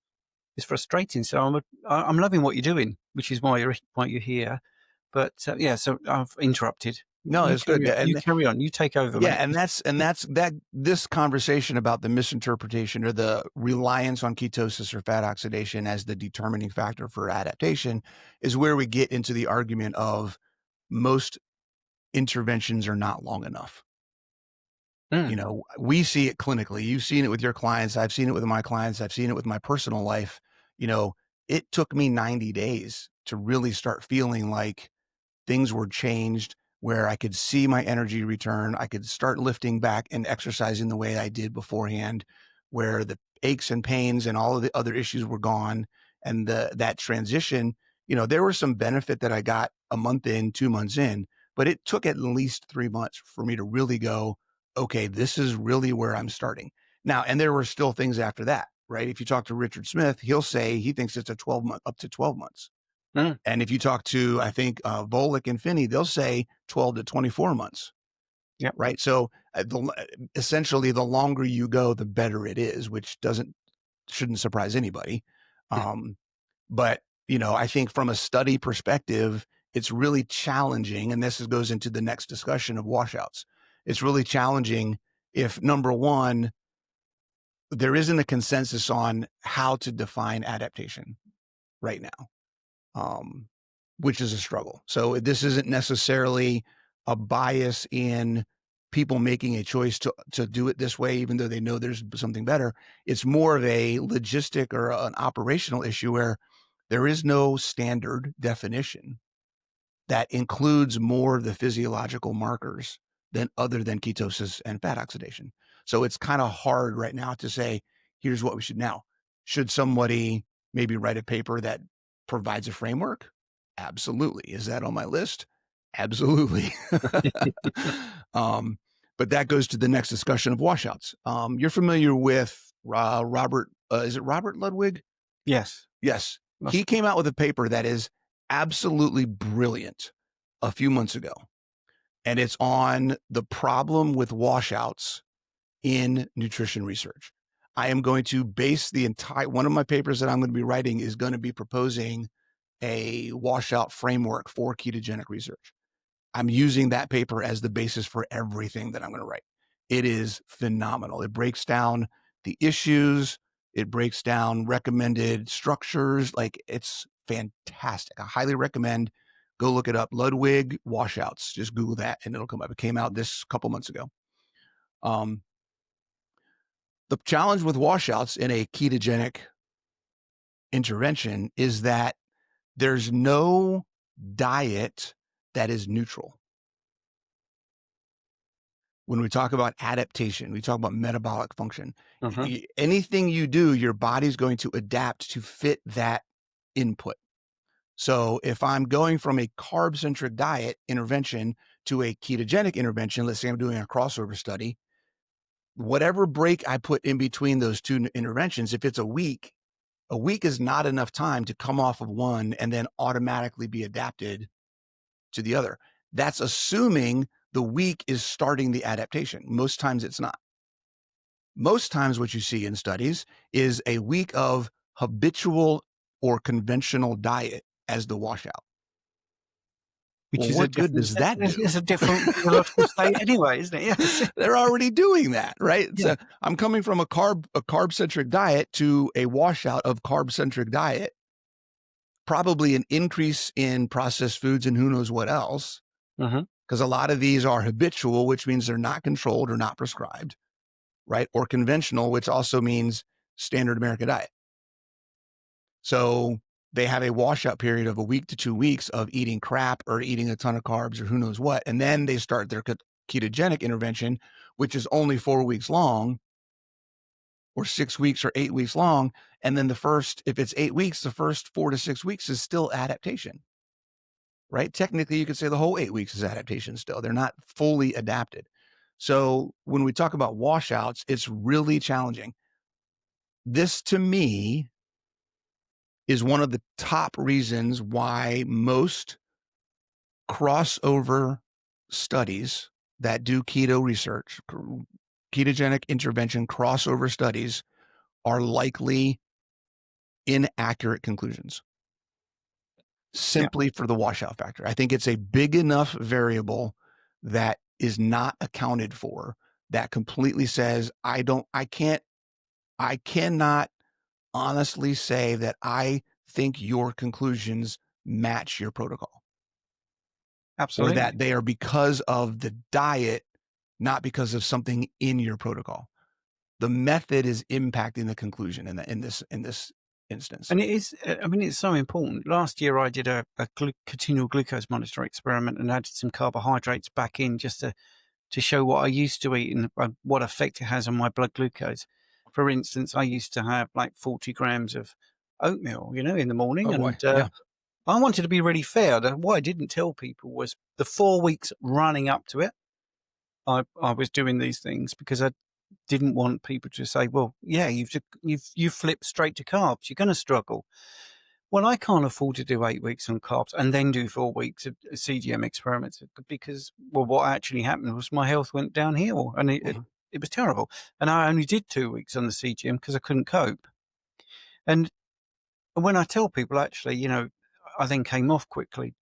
S1: frustrating. So I'm loving what you're doing, which is why you're here. But yeah, so I've interrupted.
S2: No,
S1: You
S2: it's good. Yeah,
S1: you carry on. You take over,
S2: yeah,
S1: mate.
S2: and that's this conversation about the misinterpretation or the reliance on ketosis or fat oxidation as the determining factor for adaptation is where we get into the argument of most interventions are not long enough. You know, we see it clinically. You've seen it with your clients. I've seen it with my clients. I've seen it with my personal life. You know, it took me 90 days to really start feeling like things were changed, where I could see my energy return. I could start lifting back and exercising the way I did beforehand, where the aches and pains and all of the other issues were gone. And that transition, you know, there was some benefit that I got a month in, 2 months in, but it took at least 3 months for me to really go, okay, this is really where I'm starting now. And there were still things after that, right? If you talk to Richard Smith, he'll say he thinks it's up to 12 months. And if you talk to, I think, Volek and Finney, they'll say 12 to 24 months.
S1: Yep.
S2: Right. So essentially, the longer you go, the better it is, which shouldn't surprise anybody. But, you know, I think from a study perspective, it's really challenging. And goes into the next discussion of washouts. It's really challenging if, number one, there isn't a consensus on how to define adaptation right now. Which is a struggle. So this isn't necessarily a bias in people making a choice to do it this way, even though they know there's something better. It's more of a logistic or an operational issue where there is no standard definition that includes more of the physiological markers other than ketosis and fat oxidation. So it's kind of hard right now to say, here's what we should now. Should somebody maybe write a paper that provides a framework? Absolutely. Is that on my list? Absolutely. But that goes to the next discussion of washouts. You're familiar with Robert, is it Robert Ludwig?
S1: Yes.
S2: Yes. He came out with a paper that is absolutely brilliant a few months ago. And it's on the problem with washouts in nutrition research. I am going to base one of my papers that I'm going to be writing is going to be proposing a washout framework for ketogenic research. I'm using that paper as the basis for everything that I'm going to write. It is phenomenal. It breaks down the issues, it breaks down recommended structures. Like, it's fantastic. I highly recommend go look it up. Ludwig washouts. Just Google that and it'll come up. It came out this couple months ago. Um, the challenge with washouts in a ketogenic intervention is that there's no diet that is neutral. When we talk about adaptation, we talk about metabolic function. Anything you do, your body's going to adapt to fit that input. So if I'm going from a carb-centric diet intervention to a ketogenic intervention, let's say I'm doing a crossover study, whatever break I put in between those two interventions, if it's a week is not enough time to come off of one and then automatically be adapted to the other. That's assuming the week is starting the adaptation. Most times it's not. Most times what you see in studies is a week of habitual or conventional diet as the washout.
S1: Which
S2: Well,
S1: is
S2: what good does that do?
S1: it's a different physiological state anyway, isn't it? Yes.
S2: They're already doing that, right?
S1: Yeah.
S2: So I'm coming from a carb-centric diet to a washout of carb-centric diet, probably an increase in processed foods and who knows what else, because a lot of these are habitual, which means they're not controlled or not prescribed, right? Or conventional, which also means standard American diet. So they have a washout period of a week to 2 weeks of eating crap or eating a ton of carbs or who knows what. And then they start their ketogenic intervention, which is only 4 weeks long or 6 weeks or 8 weeks long. And then if it's 8 weeks, the first 4 to 6 weeks is still adaptation, right? Technically, you could say the whole 8 weeks is adaptation still. They're not fully adapted. So when we talk about washouts, it's really challenging. This, to me, is one of the top reasons why most crossover studies that do keto research, ketogenic intervention crossover studies, are likely inaccurate conclusions simply for the washout factor. I think it's a big enough variable that is not accounted for that completely says, I cannot honestly say that I think your conclusions match your protocol.
S1: Absolutely.
S2: Or that they are because of the diet, not because of something in your protocol. The method is impacting the conclusion in this instance.
S1: And it is, I mean, it's so important. Last year, I did a continual glucose monitor experiment and added some carbohydrates back in just to show what I used to eat and what effect it has on my blood glucose. For instance, I used to have like 40 grams of oatmeal, in the morning.
S2: Oh boy,
S1: And
S2: yeah.
S1: I wanted to be really fair. What I didn't tell people was the 4 weeks running up to it, I was doing these things because I didn't want people to say, well, yeah, you've flipped straight to carbs. You're going to struggle. Well, I can't afford to do 8 weeks on carbs and then do 4 weeks of CGM experiments because, well, what actually happened was my health went downhill and it was terrible. And I only did 2 weeks on the CGM because I couldn't cope. And when I tell people, actually, I then came off quickly,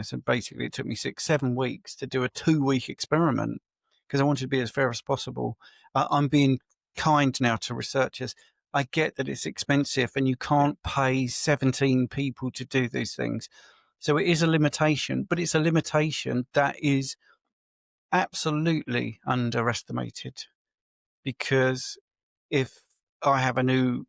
S1: so basically it took me 6-7 weeks to do a 2-week experiment because I wanted to be as fair as possible. I'm being kind now to researchers. I get that it's expensive and you can't pay 17 people to do these things. So it is a limitation, but it's a limitation that is absolutely underestimated, because if I have a new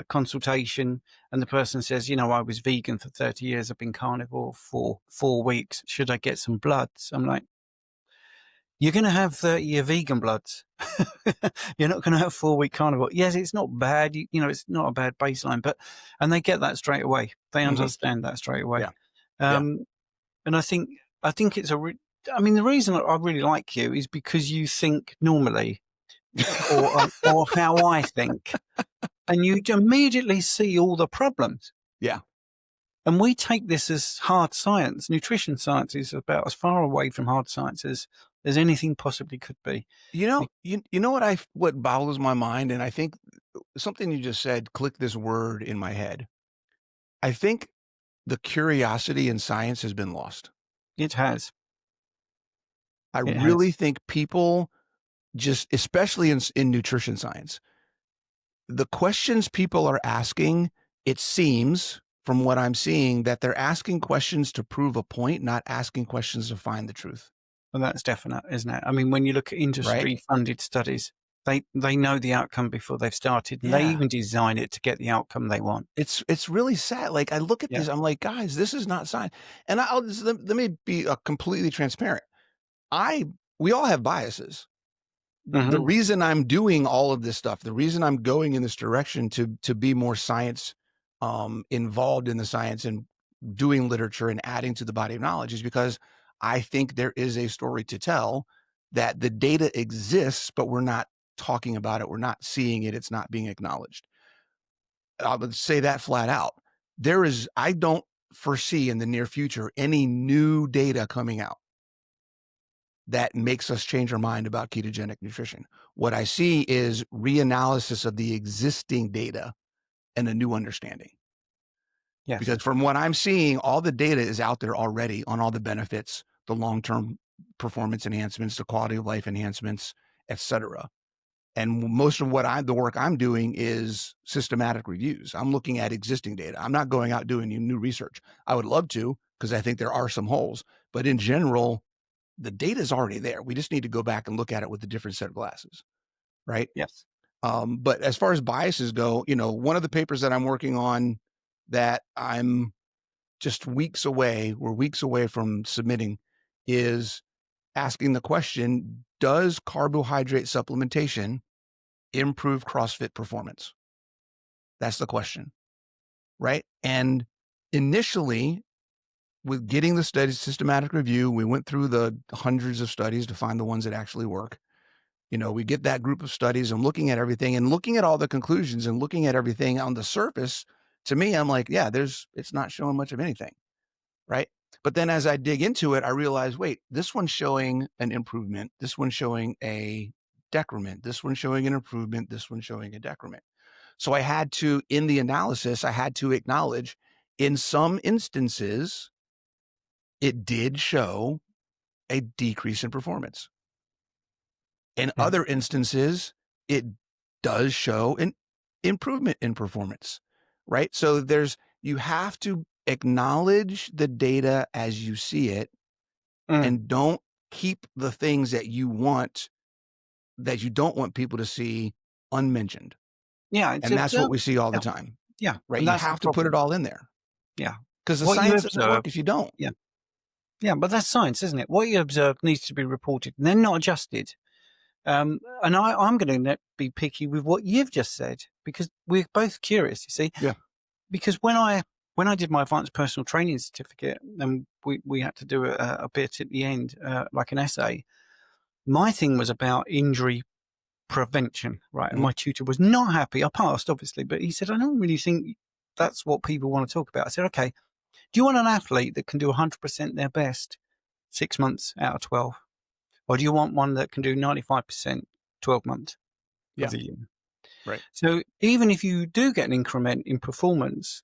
S1: consultation and the person says, I was vegan for 30 years, I've been carnivore for 4 weeks, should I get some bloods? I'm like, you're going to have 30-year vegan bloods. You're not going to have 4-week carnivore. Yes, it's not bad. It's not a bad baseline, and they get that straight away. They understand that straight away.
S2: Yeah.
S1: And I think it's the reason I really like you is because you think normally, or how I think, and you immediately see all the problems.
S2: Yeah.
S1: And we take this as hard science. Nutrition science is about as far away from hard science as anything possibly could be.
S2: You know what boggles my mind, and I think something you just said clicked this word in my head. I think the curiosity in science has been lost.
S1: It has.
S2: I
S1: It has.
S2: really think people just, especially in nutrition science, the questions people are asking, it seems from what I'm seeing that they're asking questions to prove a point, not asking questions to find the truth,
S1: Well, that's definite, isn't it? I mean, when you look at
S2: right?
S1: industry-funded studies, they know the outcome before they've started, and they
S2: Yeah.
S1: even design it to get the outcome they want.
S2: It's really sad. Like, I look at
S1: Yeah.
S2: this, I'm like, "Guys, this is not science." And I'll just let me be, completely transparent. I We all have biases. The
S1: Mhm.
S2: reason I'm doing all of this stuff, the reason I'm going in this direction to be more science, involved in the science and doing literature and adding to the body of knowledge is because I think there is a story to tell, that the data exists, but we're not talking about it. We're not seeing it. It's not being acknowledged. I would say that flat out. I don't foresee in the near future any new data coming out that makes us change our mind about ketogenic nutrition. What I see is reanalysis of the existing data and a new understanding.
S1: Yes.
S2: Because from what I'm seeing, all the data is out there already on all the benefits, the long-term performance enhancements, the quality of life enhancements, et cetera. And most of the work I'm doing is systematic reviews. I'm looking at existing data. I'm not going out doing new research. I would love to, because I think there are some holes, but in general, the data is already there. We just need to go back and look at it with a different set of glasses, right?
S1: Yes.
S2: But as far as biases go, one of the papers that I'm working on that I'm just we're weeks away from submitting, is asking the question, does carbohydrate supplementation improve CrossFit performance? That's the question, right? And initially, with getting the study systematic review, we went through the hundreds of studies to find the ones that actually work. We get that group of studies and looking at everything and looking at all the conclusions and looking at everything on the surface. To me, I'm like, yeah, it's not showing much of anything, right? But then as I dig into it, I realize, wait, this one's showing an improvement. This one's showing a decrement. This one's showing an improvement. This one's showing a decrement. So in the analysis, I had to acknowledge in some instances, it did show a decrease in performance. In
S1: Yeah.
S2: other instances, it does show an improvement in performance, right? So you have to acknowledge the data as you see it,
S1: Mm.
S2: and don't keep the things that you don't want people to see unmentioned.
S1: Yeah, it's
S2: And that's what we
S1: observed.
S2: see all the
S1: Yeah.
S2: time,
S1: Yeah,
S2: right?
S1: and
S2: You
S1: that's the
S2: have to put it
S1: problem.
S2: all in there
S1: Yeah.
S2: because the
S1: What you
S2: science doesn't
S1: observe.
S2: work if you don't.
S1: Yeah. Yeah, but that's science, isn't it? What you observe needs to be reported and then not adjusted. And I'm going to be picky with what you've just said because we're both curious, you see.
S2: Yeah.
S1: Because when I did my advanced personal training certificate and we had to do a bit at the end, like an essay, my thing was about injury prevention, right? And
S2: Mhm.
S1: my tutor was not happy. I passed, obviously, but he said, I don't really think that's what people want to talk about. I said, okay, do you want an athlete that can do 100% their best 6 months out of 12? Or do you want one that can do 95% 12 months of
S2: Yeah.
S1: the year?
S2: Right.
S1: So even if you do get an increment in performance,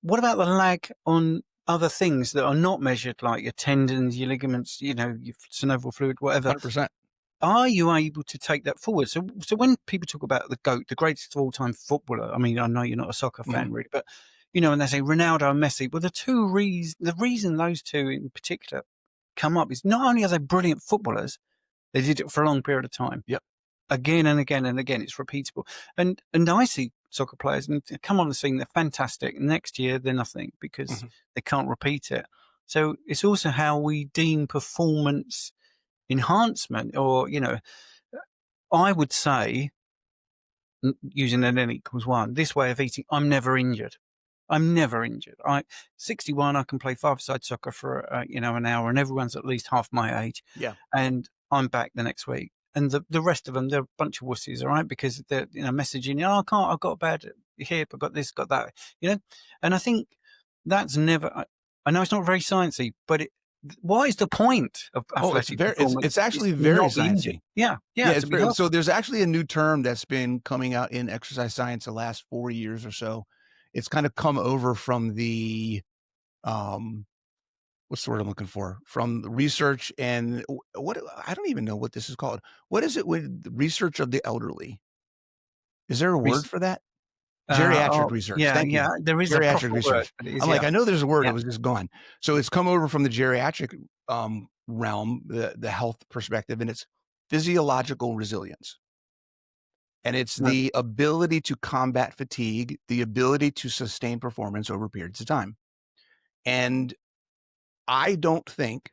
S1: what about the lag on other things that are not measured, like your tendons, your ligaments, your synovial fluid, whatever?
S2: 100%.
S1: Are you able to take that forward? So when people talk about the GOAT, the greatest of all time footballer, I mean, I know you're not a soccer
S2: Mhm.
S1: fan, really, but when they say Ronaldo and Messi, well, the reason those two in particular come up is not only are they brilliant footballers, they did it for a long period of time,
S2: Yep.
S1: again and again and again. It's repeatable, and I see soccer players and they come on the scene, they're fantastic. Next year, they're nothing because
S2: Mhm.
S1: they can't repeat it. So it's also how we deem performance enhancement, or I would say, using an N equals one, this way of eating, I'm never injured. I'm never injured. 61, I can play five-side soccer for, an hour, and everyone's at least half my age.
S2: Yeah.
S1: And I'm back the next week. And the rest of them, they're a bunch of wussies, all right? Because they're, messaging, oh, I can't, I've got a bad hip, I've got this, got that, And I think that's never, I know it's not very sciencey, but what is the point of
S2: Oh,
S1: athletic
S2: it's
S1: performance? It's
S2: actually
S1: to
S2: very
S1: not be injured.
S2: sciencey.
S1: Yeah,
S2: Yeah,
S1: yeah,
S2: it's
S1: to be
S2: very, so
S1: healthy.
S2: there's actually a new term that's been coming out in exercise science the last 4 years or so. It's kind of come over from the, um, what's the word I'm looking for? From the research and what I don't even know what this is called. What is it with the research of the elderly? Is there a word
S1: Res-
S2: for that? Geriatric
S1: oh,
S2: research.
S1: yeah,
S2: Thank you.
S1: yeah. There is a
S2: Geriatric
S1: proper word,
S2: research.
S1: but it is,
S2: I'm like,
S1: yeah,
S2: I know there's a word, it
S1: yeah,
S2: was just gone. So it's come over from the geriatric realm, the health perspective, and it's physiological resilience. And it's
S1: mm,
S2: the ability to combat fatigue, the ability to sustain performance over periods of time. And I don't think,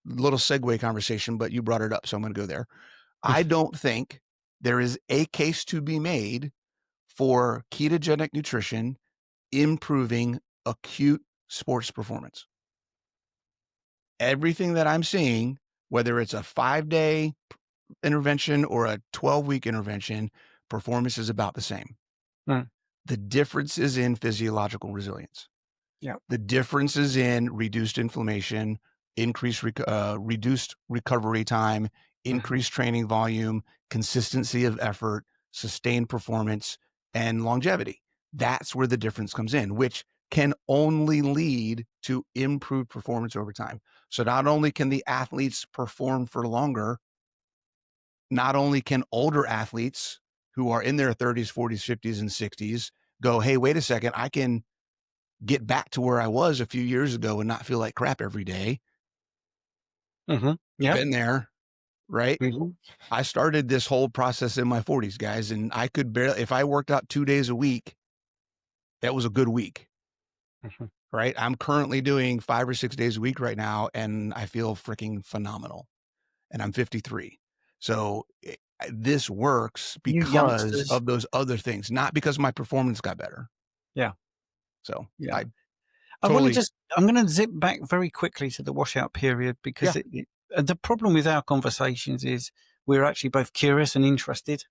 S2: little segue conversation, but you brought it up, so I'm going to go there. I don't think there is a case to be made for ketogenic nutrition improving acute sports performance. Everything that I'm seeing, whether it's a 5-day intervention or a 12-week intervention, performance is about the same.
S1: mm,
S2: The difference is in physiological resilience.
S1: yeah,
S2: The difference is in reduced inflammation, reduced recovery time,
S1: mhm,
S2: increased training volume, consistency of effort, sustained performance, and longevity. That's where the difference comes in, which can only lead to improved performance over time. So not only can the athletes perform for longer, not only can older athletes who are in their 30s, 40s, 50s, and 60s go, hey, wait a second, I can get back to where I was a few years ago and not feel like crap every day.
S1: yeah,
S2: Been there, right?
S1: mhm,
S2: I started this whole process in my 40s, guys, and I could barely, if I worked out 2 days a week, that was a good week,
S1: mhm.
S2: right? I'm currently doing 5 or 6 days a week right now, and I feel freaking phenomenal. And I'm 53. So this works
S1: You
S2: because
S1: youngsters,
S2: of those other things, not because my performance got better.
S1: yeah,
S2: So
S1: yeah.
S2: I
S1: I want to
S2: totally,
S1: just, I'm going to zip back very quickly to the washout period because
S2: yeah.
S1: the problem with our conversations is we're actually both curious and interested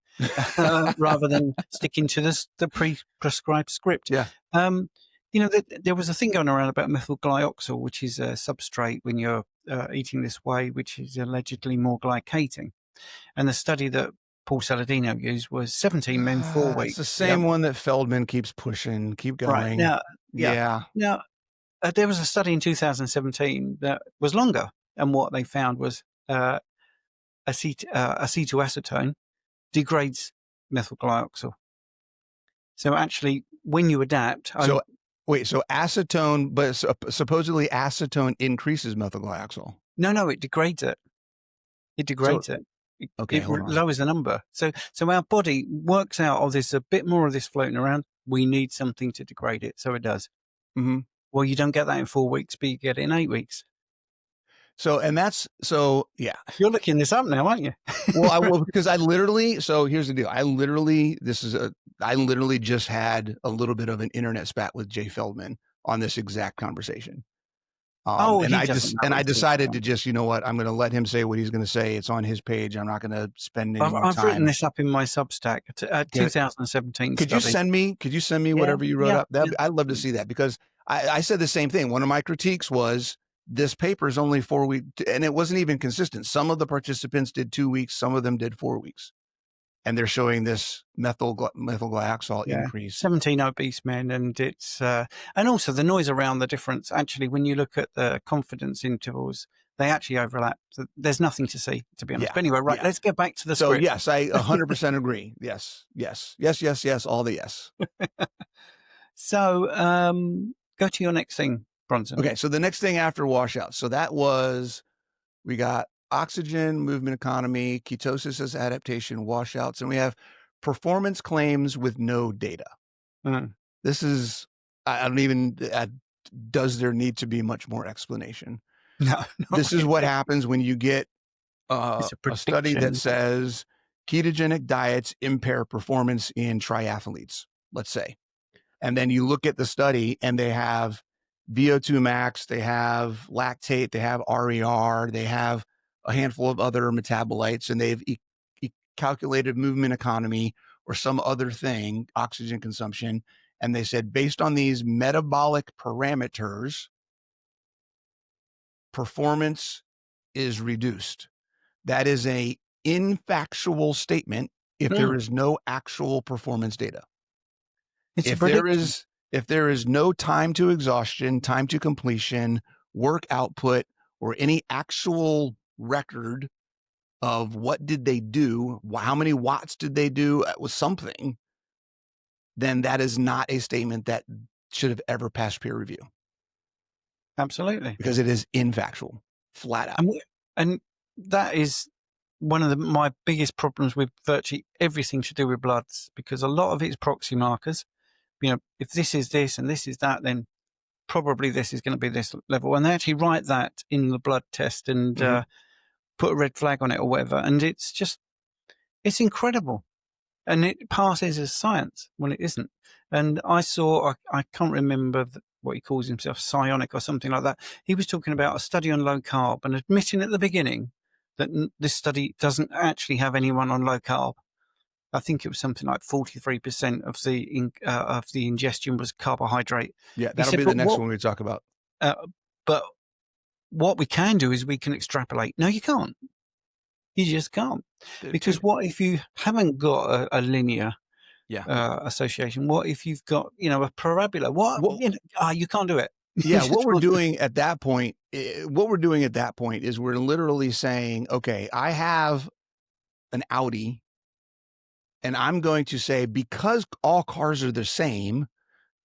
S1: rather than sticking to the prescribed script.
S2: Yeah.
S1: Um, there was a thing going around about methyl glyoxal, which is a substrate when you're eating this way, which is allegedly more glycating. And the study that Paul Saladino used was 17 men, 4 weeks.
S2: It's the
S1: Yeah.
S2: same one that Feldman keeps pushing. Keep
S1: Right.
S2: going.
S1: Now, yeah.
S2: Yeah.
S1: Now, there was a study in 2017 that was longer, and what they found was acetoacetone degrades methyl glyoxal. So actually, when you adapt,
S2: So wait, so acetone, but supposedly acetone increases methylglyoxal.
S1: no, it degrades it. It
S2: So
S1: degrades it.
S2: okay,
S1: It
S2: hold on.
S1: lowers the number. So our body works out, oh, there's a bit more of this floating around. We need something to degrade it. So it does.
S2: Hmm.
S1: Well, you don't get that in 4 weeks, but you get it in 8 weeks.
S2: So and that's so yeah.
S1: You're looking this up now, aren't you?
S2: Well, because I literally. So here's the deal. I literally just had a little bit of an internet spat with Jay Feldman on this exact conversation.
S1: Oh,
S2: And
S1: he doesn't know what
S2: I
S1: he's talking
S2: decided
S1: about.
S2: to just, you know what, I'm going to let him say what he's going to say. It's on his page. I'm not going to spend any more
S1: I've written
S2: time.
S1: this up in my Substack,
S2: Can,
S1: 2017
S2: could you
S1: study.
S2: send me,
S1: Yeah,
S2: whatever you wrote
S1: yeah,
S2: up?
S1: yeah.
S2: I'd love to see that because I said the same thing. One of my critiques was this paper is only 4 weeks and it wasn't even consistent. Some of the participants did 2 weeks. Some of them did 4 weeks. And they're showing this methylglyoxal
S1: Yeah,
S2: increase.
S1: 17 obese men, and it's and also the noise around the difference. Actually, when you look at the confidence intervals, they actually overlap. So there's nothing to see, to be honest.
S2: Yeah.
S1: But anyway, right,
S2: Yeah.
S1: let's get back to the
S2: So
S1: script.
S2: yes, I 100% agree. Yes. Yes. Yes. Yes. Yes. All the yes.
S1: So go to your next thing, Bronson.
S2: Okay, so the next thing after washout. So that was we got oxygen, movement economy, ketosis as adaptation, washouts, and we have performance claims with no data.
S1: Mm.
S2: This is I don't even does there need to be much more explanation?
S1: No, not
S2: This is what
S1: really.
S2: happens when you get
S1: It's a
S2: a study that
S1: prediction.
S2: says ketogenic diets impair performance in triathletes, let's say. And then you look at the study and they have VO2 max, they have lactate, they have RER, they have a handful of other metabolites, and they've calculated movement economy or some other thing, oxygen consumption. And they said, based on these metabolic parameters, performance is reduced. That is a infactual statement if there
S1: Mm.
S2: is no actual performance data.
S1: It's a
S2: If there
S1: prediction.
S2: is no time to exhaustion, time to completion, work output or any actual record of what did they do, how many watts did they do with something, then that is not a statement that should have ever passed peer review
S1: Absolutely.
S2: because it is infactual, flat out.
S1: And that is one of my biggest problems with virtually everything to do with bloods, because a lot of it is proxy markers. If this is this and this is that, then probably this is going to be this level. And they actually write that in the blood test and put a red flag on it or whatever. And it's incredible. And it passes as science when it isn't. And I can't remember what he calls himself, psionic or something like that. He was talking about a study on low carb and admitting at the beginning that this study doesn't actually have anyone on low carb. I think it was something like 43% of the ingestion was carbohydrate.
S2: Yeah,
S1: He
S2: that'll
S1: said,
S2: be the next one we talk about.
S1: but what we can do is we can extrapolate. No, you can't. You just can't. Because what if you haven't got a linear association? What if you've got, a parabola? You can't do it.
S2: Yeah, what we're doing at that point is we're literally saying, okay, I have an Audi and I'm going to say, because all cars are the same,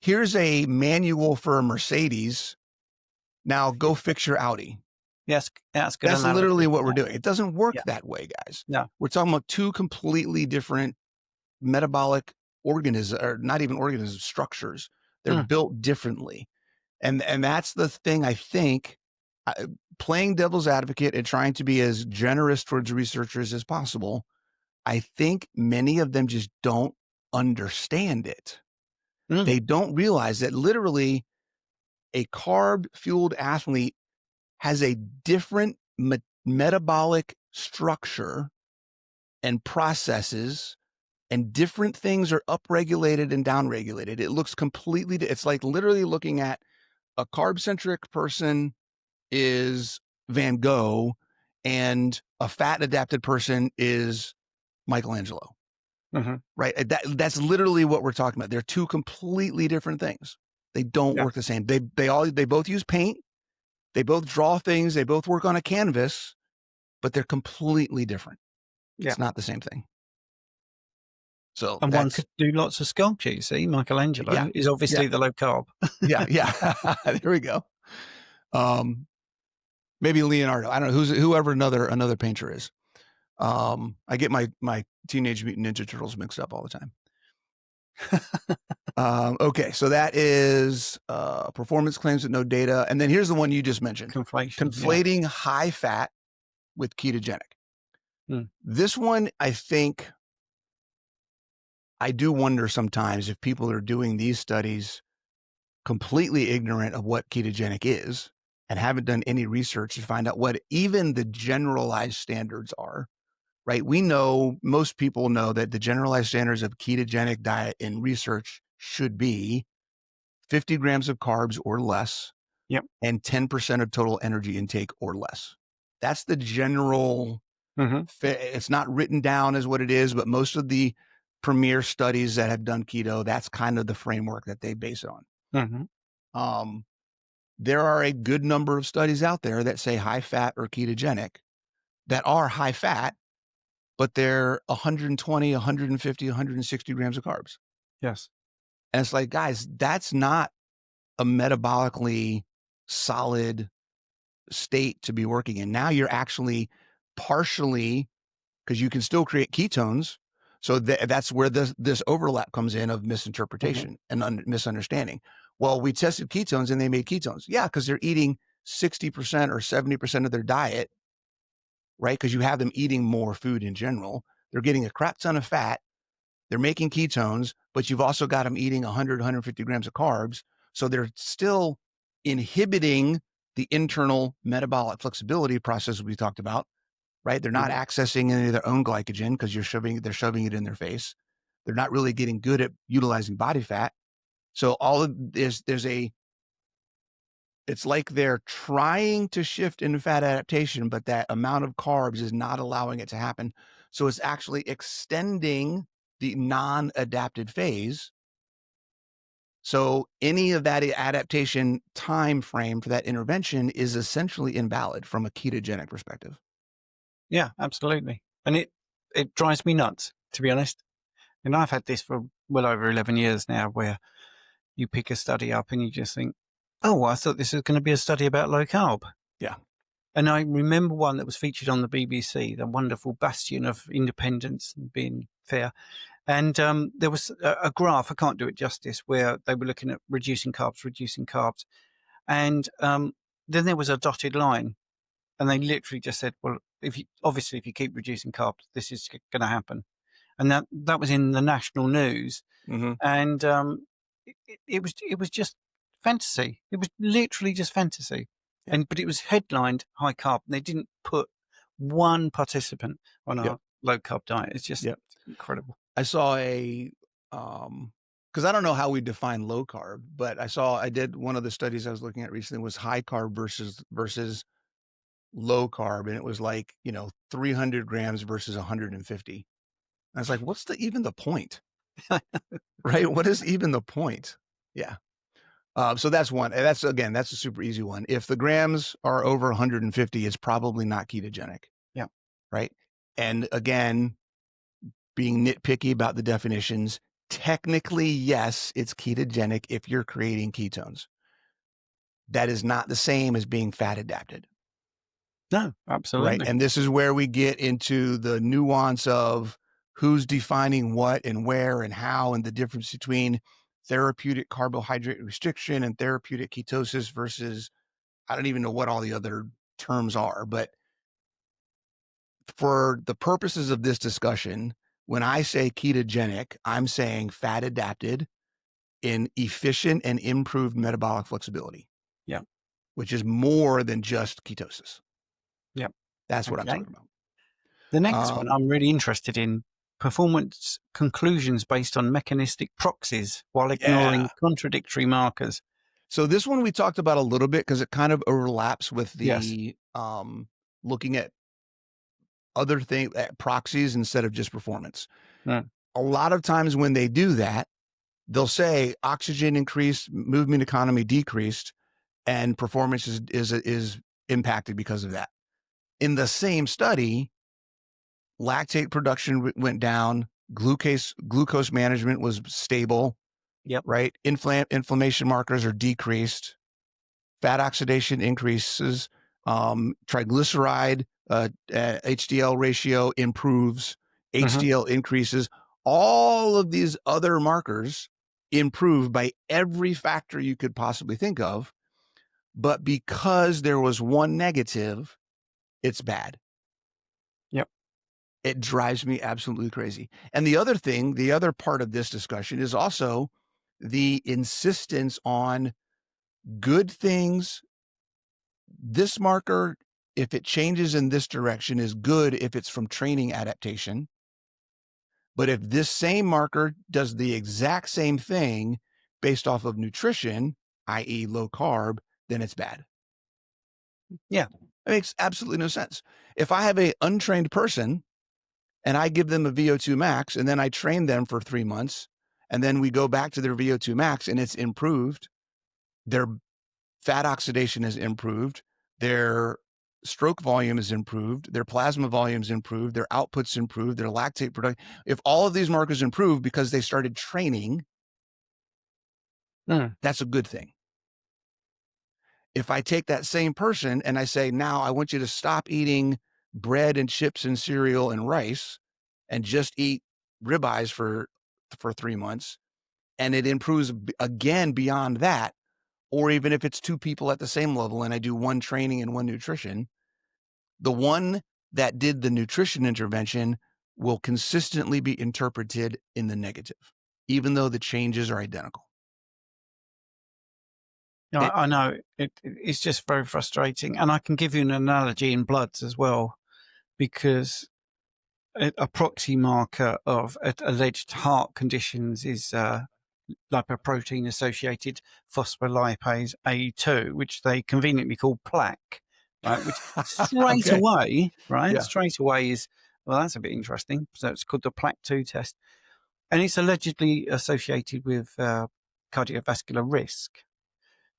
S2: here's a manual for a Mercedes. Now go fix your Audi.
S1: Yes, that's good.
S2: That's literally what we're doing. It doesn't work that way, guys.
S1: No.
S2: We're talking about two completely different metabolic organisms, or not even organisms, structures. They're built differently. And that's the thing, I think, playing devil's advocate and trying to be as generous towards researchers as possible. I think many of them just don't understand it. They don't realize that literally a carb-fueled athlete has a different metabolic structure and processes, and different things are upregulated and downregulated. It looks completely, it's like literally looking at a carb-centric person is Van Gogh and a fat adapted person is Michelangelo. Right? That's literally what we're talking about. They're two completely different things. They don't work the same. They both use paint. They both draw things. They both work on a canvas, but they're completely different. It's not the same thing. So
S1: one could do lots of sculpture. You see, Michelangelo is obviously the low carb.
S2: There we go. Maybe Leonardo. I don't know whoever another painter is. I get my Teenage Mutant Ninja Turtles mixed up all the time. Okay, so that is performance claims with no data, and then here's the one you just mentioned: conflating high fat with ketogenic. This one, I think, I do wonder sometimes if people are doing these studies completely ignorant of what ketogenic is and haven't done any research to find out what even the generalized standards are. Right? We know, most people know that the generalized standards of ketogenic diet in research should be 50 grams of carbs or less, and 10% of total energy intake or less. That's the general, it's not written down as what it is, but most of the premier studies that have done keto, that's kind of the framework that they base it on. There are a good number of studies out there that say high fat or ketogenic that are high fat, but they're 120, 150, 160 grams of carbs.
S1: Yes.
S2: And it's like, guys, that's not a metabolically solid state to be working in. Now you're actually partially, because you can still create ketones. So that's where this overlap comes in of misinterpretation and misunderstanding. Well, we tested ketones and they made ketones. Yeah, because they're eating 60% or 70% of their diet, right? Because you have them eating more food in general. They're getting a crap ton of fat. They're making ketones, but you've also got them eating 100, 150 grams of carbs. So they're still inhibiting the internal metabolic flexibility process we talked about, right? They're not accessing any of their own glycogen because they're shoving it in their face. They're not really getting good at utilizing body fat. So all of this, it's like they're trying to shift into fat adaptation, but that amount of carbs is not allowing it to happen. So it's actually extending the non-adapted phase So any of that adaptation time frame for that intervention is essentially invalid from a ketogenic perspective.
S1: Yeah, absolutely. And it drives me nuts, to be honest. And I've had this for well over 11 years now, where you pick a study up and you just think, oh, well, I thought this was going to be a study about low carb.
S2: Yeah.
S1: And I remember one that was featured on the BBC, the wonderful bastion of independence and being fair. And there was a graph, I can't do it justice, where they were looking at reducing carbs. And then there was a dotted line. And they literally just said, well, if you keep reducing carbs, this is going to happen. And that was in the national news.
S2: Mm-hmm.
S1: And it was just fantasy. It was literally just fantasy.
S2: Yeah.
S1: But it was headlined high carb. And they didn't put one participant on a low carb diet. It's just incredible.
S2: I saw because I don't know how we define low carb, but I did one of the studies I was looking at recently was high carb versus low carb. And it was like, 300 grams versus 150. And I was like, what's even the point? Right? What is even the point? Yeah. So that's one. And that's a super easy one. If the grams are over 150, it's probably not ketogenic.
S1: Yeah.
S2: Right. And again, being nitpicky about the definitions, technically, yes, it's ketogenic if you're creating ketones. That is not the same as being fat adapted.
S1: No, absolutely.
S2: Right. And this is where we get into the nuance of who's defining what and where and how, and the difference between therapeutic carbohydrate restriction and therapeutic ketosis versus, I don't even know what all the other terms are, but for the purposes of this discussion, when I say ketogenic, I'm saying fat adapted in efficient and improved metabolic flexibility.
S1: Yeah.
S2: Which is more than just ketosis.
S1: Yeah.
S2: That's what I'm talking about.
S1: The next one I'm really interested in: performance conclusions based on mechanistic proxies while ignoring contradictory markers.
S2: So this one we talked about a little bit because it kind of overlaps with the looking at other things, at proxies instead of just performance.
S1: Right.
S2: A lot of times when they do that, they'll say oxygen increased, movement economy decreased, and performance is impacted because of that. In the same study, lactate production went down, glucose management was stable.
S1: Yep.
S2: Right. Inflammation markers are decreased. Fat oxidation increases. Triglyceride HDL ratio improves. HDL increases. All of these other markers improve by every factor you could possibly think of. But because there was one negative, it's bad.
S1: Yep.
S2: It drives me absolutely crazy. And the other part of this discussion is also the insistence on good things. This marker, if it changes in this direction, is good if it's from training adaptation. But if this same marker does the exact same thing based off of nutrition, i.e. low carb, then it's bad.
S1: Yeah.
S2: It makes absolutely no sense. If I have an untrained person and I give them a VO2 max and then I train them for 3 months and then we go back to their VO2 max and it's improved, their fat oxidation is improved, their stroke volume is improved, their plasma volume is improved, their output's improved, their lactate production. If all of these markers improve because they started training, that's a good thing. If I take that same person and I say, now I want you to stop eating bread and chips and cereal and rice and just eat ribeyes for 3 months, and it improves again beyond that, or even if it's 2 people at the same level and I do one training and one nutrition, the one that did the nutrition intervention will consistently be interpreted in the negative, even though the changes are identical.
S1: No, I know it's just very frustrating. And I can give you an analogy in bloods as well, because a proxy marker of alleged heart conditions is lipoprotein associated phospholipase A2, which they conveniently call plaque, right? Which straight away, right?
S2: Yeah.
S1: Straight away is, well, that's a bit interesting. So it's called the plaque 2 test. And it's allegedly associated with cardiovascular risk.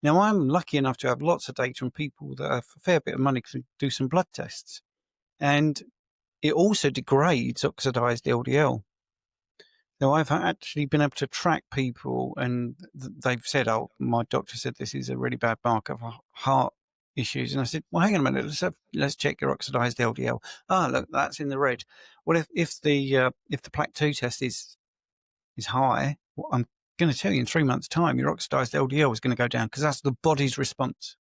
S1: Now, I'm lucky enough to have lots of data from people that have a fair bit of money to do some blood tests. And it also degrades oxidized LDL. Now, I've actually been able to track people, and they've said, "Oh, my doctor said this is a really bad marker for heart issues." And I said, "Well, hang on a minute. Let's check your oxidized LDL. Ah, look, that's in the red. Well, if the plaque 2 test is high, well, I'm going to tell you in 3 months' time, your oxidized LDL is going to go down because that's the body's response."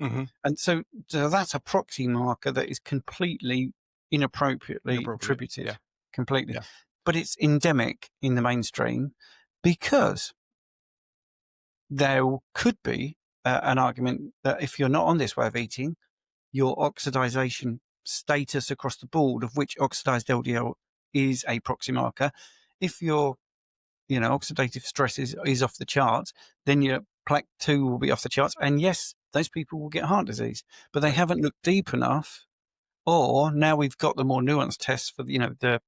S2: Mm-hmm.
S1: And so that's a proxy marker that is completely inappropriately
S2: Inappropriate.
S1: attributed,
S2: Yeah.
S1: completely.
S2: Yeah.
S1: But it's endemic in the mainstream because there could be an argument that if you're not on this way of eating, your oxidization status across the board, of which oxidized LDL is a proxy marker, if your oxidative stress is off the charts, then your plaque 2 will be off the charts. And yes, those people will get heart disease, but they
S2: Right.
S1: haven't looked deep enough. Or now we've got the more nuanced tests for the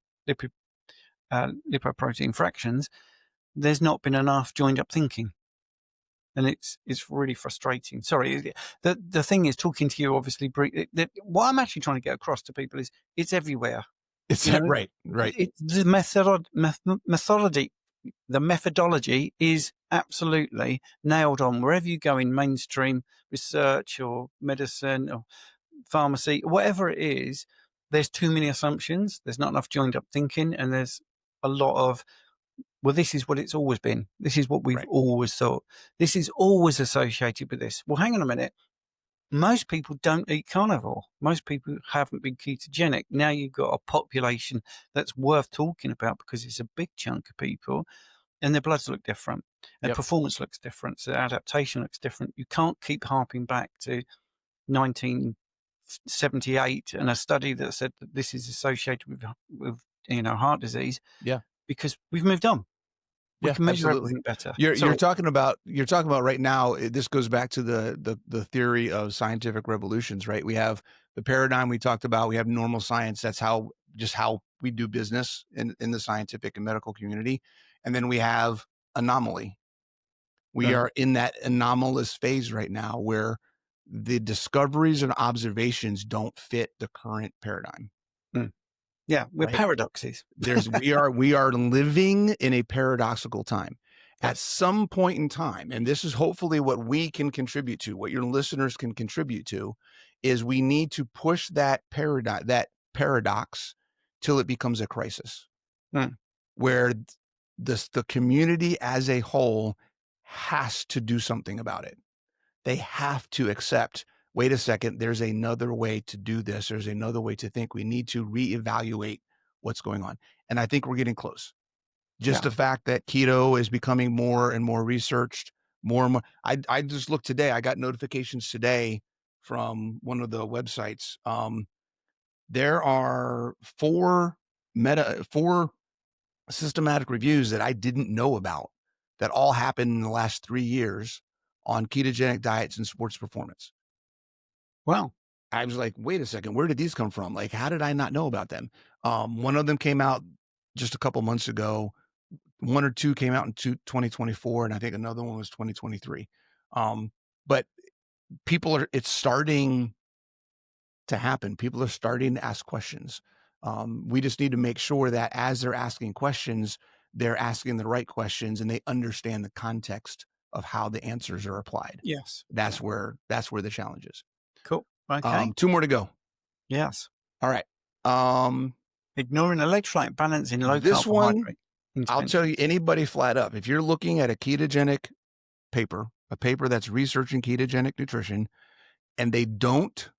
S1: lipoprotein fractions. There's not been enough joined up thinking, and it's really frustrating. Sorry, the thing is, talking to you, obviously, what I'm actually trying to get across to people is it's everywhere.
S2: It's right. Right.
S1: It's the methodology. The methodology is absolutely nailed on wherever you go in mainstream research or medicine or pharmacy, whatever it is. There's too many assumptions. There's not enough joined up thinking, and there's a lot of, well, this is what it's always been. This is what we've
S2: Right.
S1: always thought. This is always associated with this. Well, hang on a minute. Most people don't eat carnivore. Most people haven't been ketogenic. Now you've got a population that's worth talking about because it's a big chunk of people, and their bloods look different, and
S2: Yep.
S1: performance looks different, so adaptation looks different. You can't keep harping back to 1978 and a study that said that this is associated with heart disease,
S2: Yeah.
S1: because we've moved on. We
S2: Yeah,
S1: can measure
S2: absolutely.
S1: everything better.
S2: You're talking about right now. This goes back to the theory of scientific revolutions, right? We have the paradigm we talked about. We have normal science. That's how we do business in the scientific and medical community. And then we have anomaly. We are in that anomalous phase right now where the discoveries and observations don't fit the current paradigm.
S1: Yeah, we're
S2: right?
S1: paradoxes.
S2: We are living in a paradoxical time. At
S1: Yes.
S2: some point in time, and this is hopefully what we can contribute to, what your listeners can contribute to, is we need to push that paradox till it becomes a crisis, where the community as a whole has to do something about it. They have to accept, wait a second, there's another way to do this. There's another way to think. We need to reevaluate what's going on. And I think we're getting close. Just
S1: Yeah.
S2: the fact that keto is becoming more and more researched, more and more. I just looked today. I got notifications today from one of the websites. There are four systematic reviews that I didn't know about that all happened in the last 3 years on ketogenic diets and sports performance.
S1: Wow.
S2: I was like, wait a second, where did these come from? Like, how did I not know about them? One of them came out just a couple months ago. One or two came out in 2024, and I think another one was 2023. But it's starting to happen. People are starting to ask questions. We just need to make sure that as they're asking questions, they're asking the right questions and they understand the context of how the answers are applied.
S1: Yes.
S2: That's where the challenge is.
S1: Cool. Okay.
S2: 2 more to go.
S1: Yes.
S2: All right. Um,
S1: Ignoring electrolyte balance in low
S2: this one,
S1: carbohydrate
S2: I'll
S1: intervention.
S2: tell you, anybody flat up, if you're looking at a ketogenic paper, a paper that's researching ketogenic nutrition, and they don't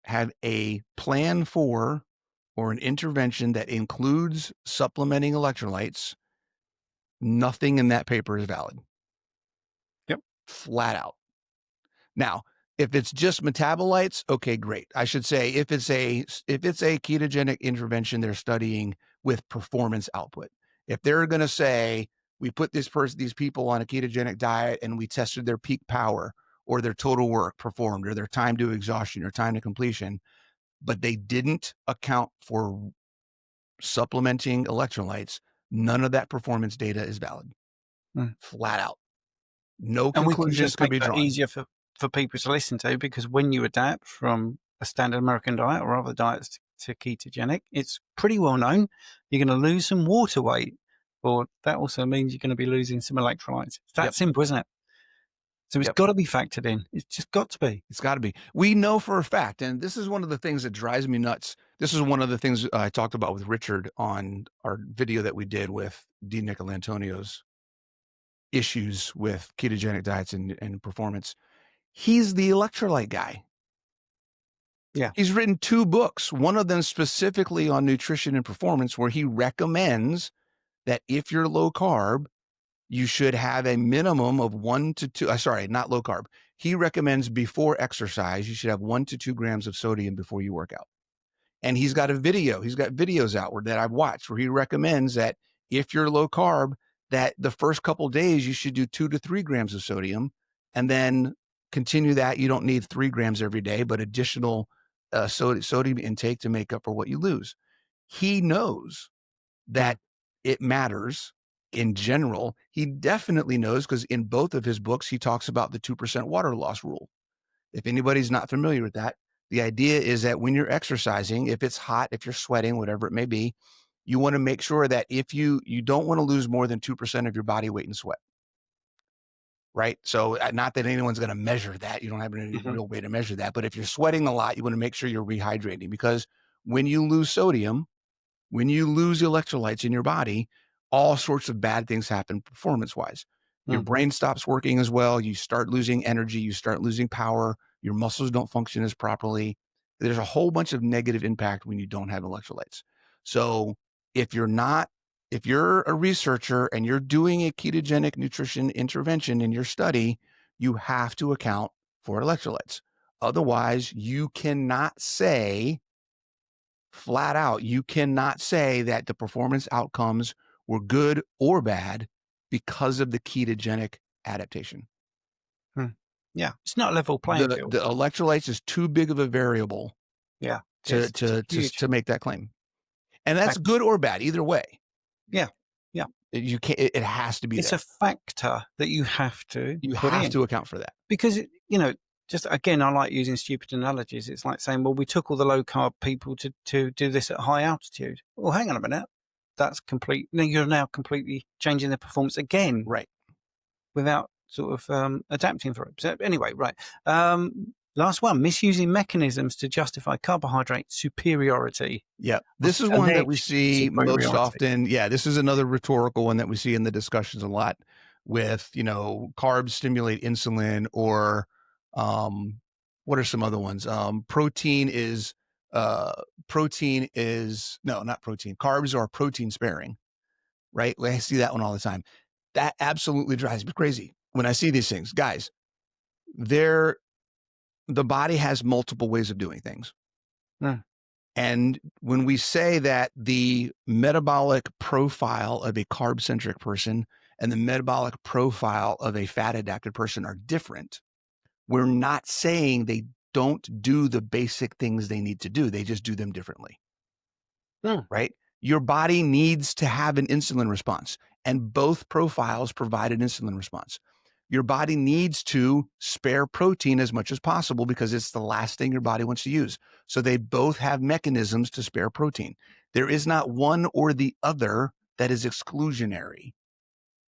S2: have a plan for or an intervention that includes supplementing electrolytes, nothing in that paper is valid.
S1: Yep.
S2: Flat out. Now, if it's just metabolites, okay, great. I should say if it's a ketogenic intervention they're studying with performance output. If they're going to say we put these people on a ketogenic diet and we tested their peak power or their total work performed or their time to exhaustion or time to completion, but they didn't account for supplementing electrolytes, none of that performance data is valid.
S1: Mm.
S2: flat out. No
S1: And we can
S2: conclusions
S1: just
S2: could
S1: make
S2: be
S1: that
S2: drawn.
S1: easier for people to listen to, because when you adapt from a standard American diet or other diets to ketogenic, it's pretty well known. You're going to lose some water weight, or that also means you're going to be losing some electrolytes. It's that
S2: Yep.
S1: simple, isn't it? So it's
S2: Yep.
S1: got to be factored in. It's just got to be.
S2: It's got to be. We know for a fact, and this is one of the things that drives me nuts. This is one of the things I talked about with Richard on our video that we did with D. Nicolantonio's issues with ketogenic diets and performance. He's the electrolyte guy.
S1: Yeah.
S2: He's written 2 books, one of them specifically on nutrition and performance, where he recommends that if you're low carb, you should have a minimum of 1 to 2, sorry, not low carb. He recommends before exercise, you should have 1 to 2 grams of sodium before you work out. And he's got videos out that I've watched where he recommends that if you're low carb, that the first couple days you should do 2 to 3 grams of sodium, and then continue that. You don't need 3 grams every day, but additional sodium intake to make up for what you lose. He knows that it matters in general. He definitely knows, because in both of his books, he talks about the 2% water loss rule. If anybody's not familiar with that, the idea is that when you're exercising, if it's hot, if you're sweating, whatever it may be, you want to make sure that if you don't want to lose more than 2% of your body weight in sweat. Right. So not that anyone's going to measure that. You don't have any
S1: Mhm.
S2: real way to measure that. But if you're sweating a lot, you want to make sure you're rehydrating, because when you lose sodium, when you lose electrolytes in your body, all sorts of bad things happen performance-wise. Your
S1: Mm.
S2: brain stops working as well. You start losing energy. You start losing power. Your muscles don't function as properly. There's a whole bunch of negative impact when you don't have electrolytes. So if you're a researcher and you're doing a ketogenic nutrition intervention in your study, you have to account for electrolytes. Otherwise, you cannot say flat out, you cannot say that the performance outcomes were good or bad because of the ketogenic adaptation.
S1: Mm. Yeah. It's not a level playing
S2: The
S1: field.
S2: electrolytes is too big of a variable
S1: Yeah.
S2: to
S1: It's
S2: to to
S1: huge.
S2: to make that claim. And that's
S1: Fact-
S2: good or bad either way.
S1: Yeah. Yeah.
S2: You can't, it has to be
S1: It's
S2: there.
S1: a factor that you have to
S2: You
S1: put
S2: have
S1: in,
S2: to account for that.
S1: because, just again, I like using stupid analogies. It's like saying, well, we took all the low carb people to do this at high altitude. Well, hang on a minute. That's complete. No, you're now completely changing their performance again
S2: Right.
S1: without sort of adapting for it. So anyway, right. Last one, misusing mechanisms to justify carbohydrate superiority.
S2: Yeah. This is one that we
S1: Alleged
S2: see most
S1: superiority.
S2: often. Yeah. This is another rhetorical one that we see in the discussions a lot with, carbs stimulate insulin, or what are some other ones? Protein is, no, not protein. Carbs are protein sparing, right? I see that one all the time. That absolutely drives me crazy when I see these things. Guys, the body has multiple ways of doing things.
S1: Mm.
S2: And when we say that the metabolic profile of a carb-centric person and the metabolic profile of a fat-adapted person are different, we're not saying they don't do the basic things they need to do. They just do them differently,
S1: Mm.
S2: right? Your body needs to have an insulin response, and both profiles provide an insulin response. Your body needs to spare protein as much as possible because it's the last thing your body wants to use. So they both have mechanisms to spare protein. There is not one or the other that is exclusionary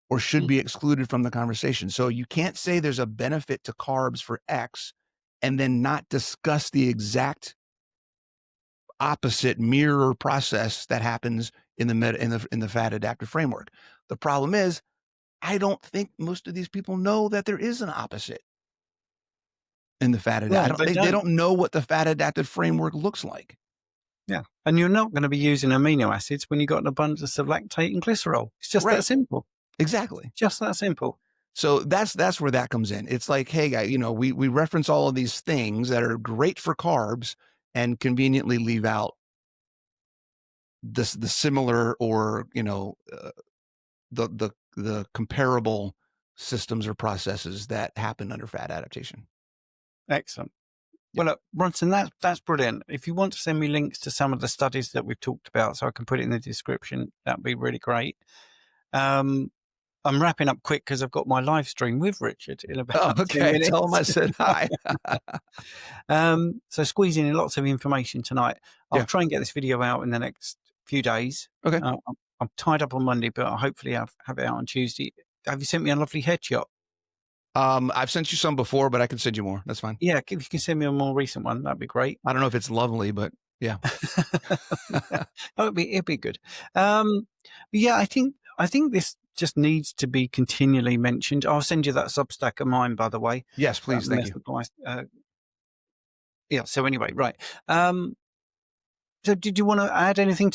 S2: or should be excluded from the conversation. So you can't say there's a benefit to carbs for X and then not discuss the exact opposite mirror process that happens in the fat adaptive framework. The problem is, I don't think most of these people know that there is an opposite in the fat
S1: No,
S2: adaptive.
S1: they
S2: They
S1: don't.
S2: don't know what the fat adaptive framework looks like.
S1: Yeah. And you're not going to be using amino acids when you've got an abundance of lactate and glycerol. It's just
S2: Right.
S1: that simple.
S2: Exactly.
S1: Just that simple.
S2: So that's where that comes in. It's like, hey, guy, we reference all of these things that are great for carbs and conveniently leave out the similar, or the comparable systems or processes that happen under fat adaptation.
S1: Excellent. Well, look, Bronson, that's brilliant. If you want to send me links to some of the studies that we've talked about so I can put it in the description, that'd be really great. I I'm wrapping up quick because I've got my live stream with Richard in
S2: Oh,
S1: about 10
S2: okay. Tell him
S1: minutes.
S2: I said hi.
S1: So squeezing in lots of information tonight. I'll
S2: Yeah.
S1: try and get this video out in the next few days.
S2: Okay.
S1: I'm tied up on Monday, but hopefully I'll have it out on Tuesday. Have you sent me a lovely headshot?
S2: I've sent you some before, but I can send you more. That's fine.
S1: Yeah, if you can send me a more recent one, that'd be great.
S2: I don't know if it's lovely, but yeah.
S1: Oh, it'd be good. Yeah, I think this just needs to be continually mentioned. I'll send you that Substack of mine, by the way.
S2: Yes, please. Thank you.
S1: Yeah. So anyway, right. So did you want to add anything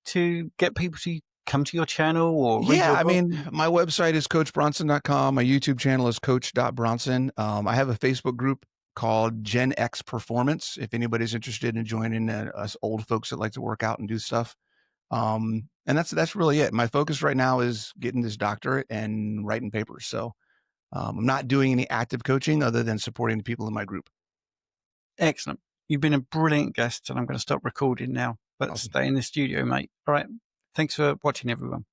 S1: to get people to come to your channel or read
S2: Yeah,
S1: your
S2: I
S1: book?
S2: mean, my website is coachbronson.com. My YouTube channel is coach.bronson. I have a Facebook group called Gen X Performance. If anybody's interested in joining us old folks that like to work out and do stuff. And that's really it. My focus right now is getting this doctorate and writing papers. So I'm not doing any active coaching other than supporting the people in my group.
S1: Excellent. You've been a brilliant guest, and I'm going to stop recording now, but
S2: Awesome.
S1: stay in the studio, mate. All right. Thanks for watching, everyone.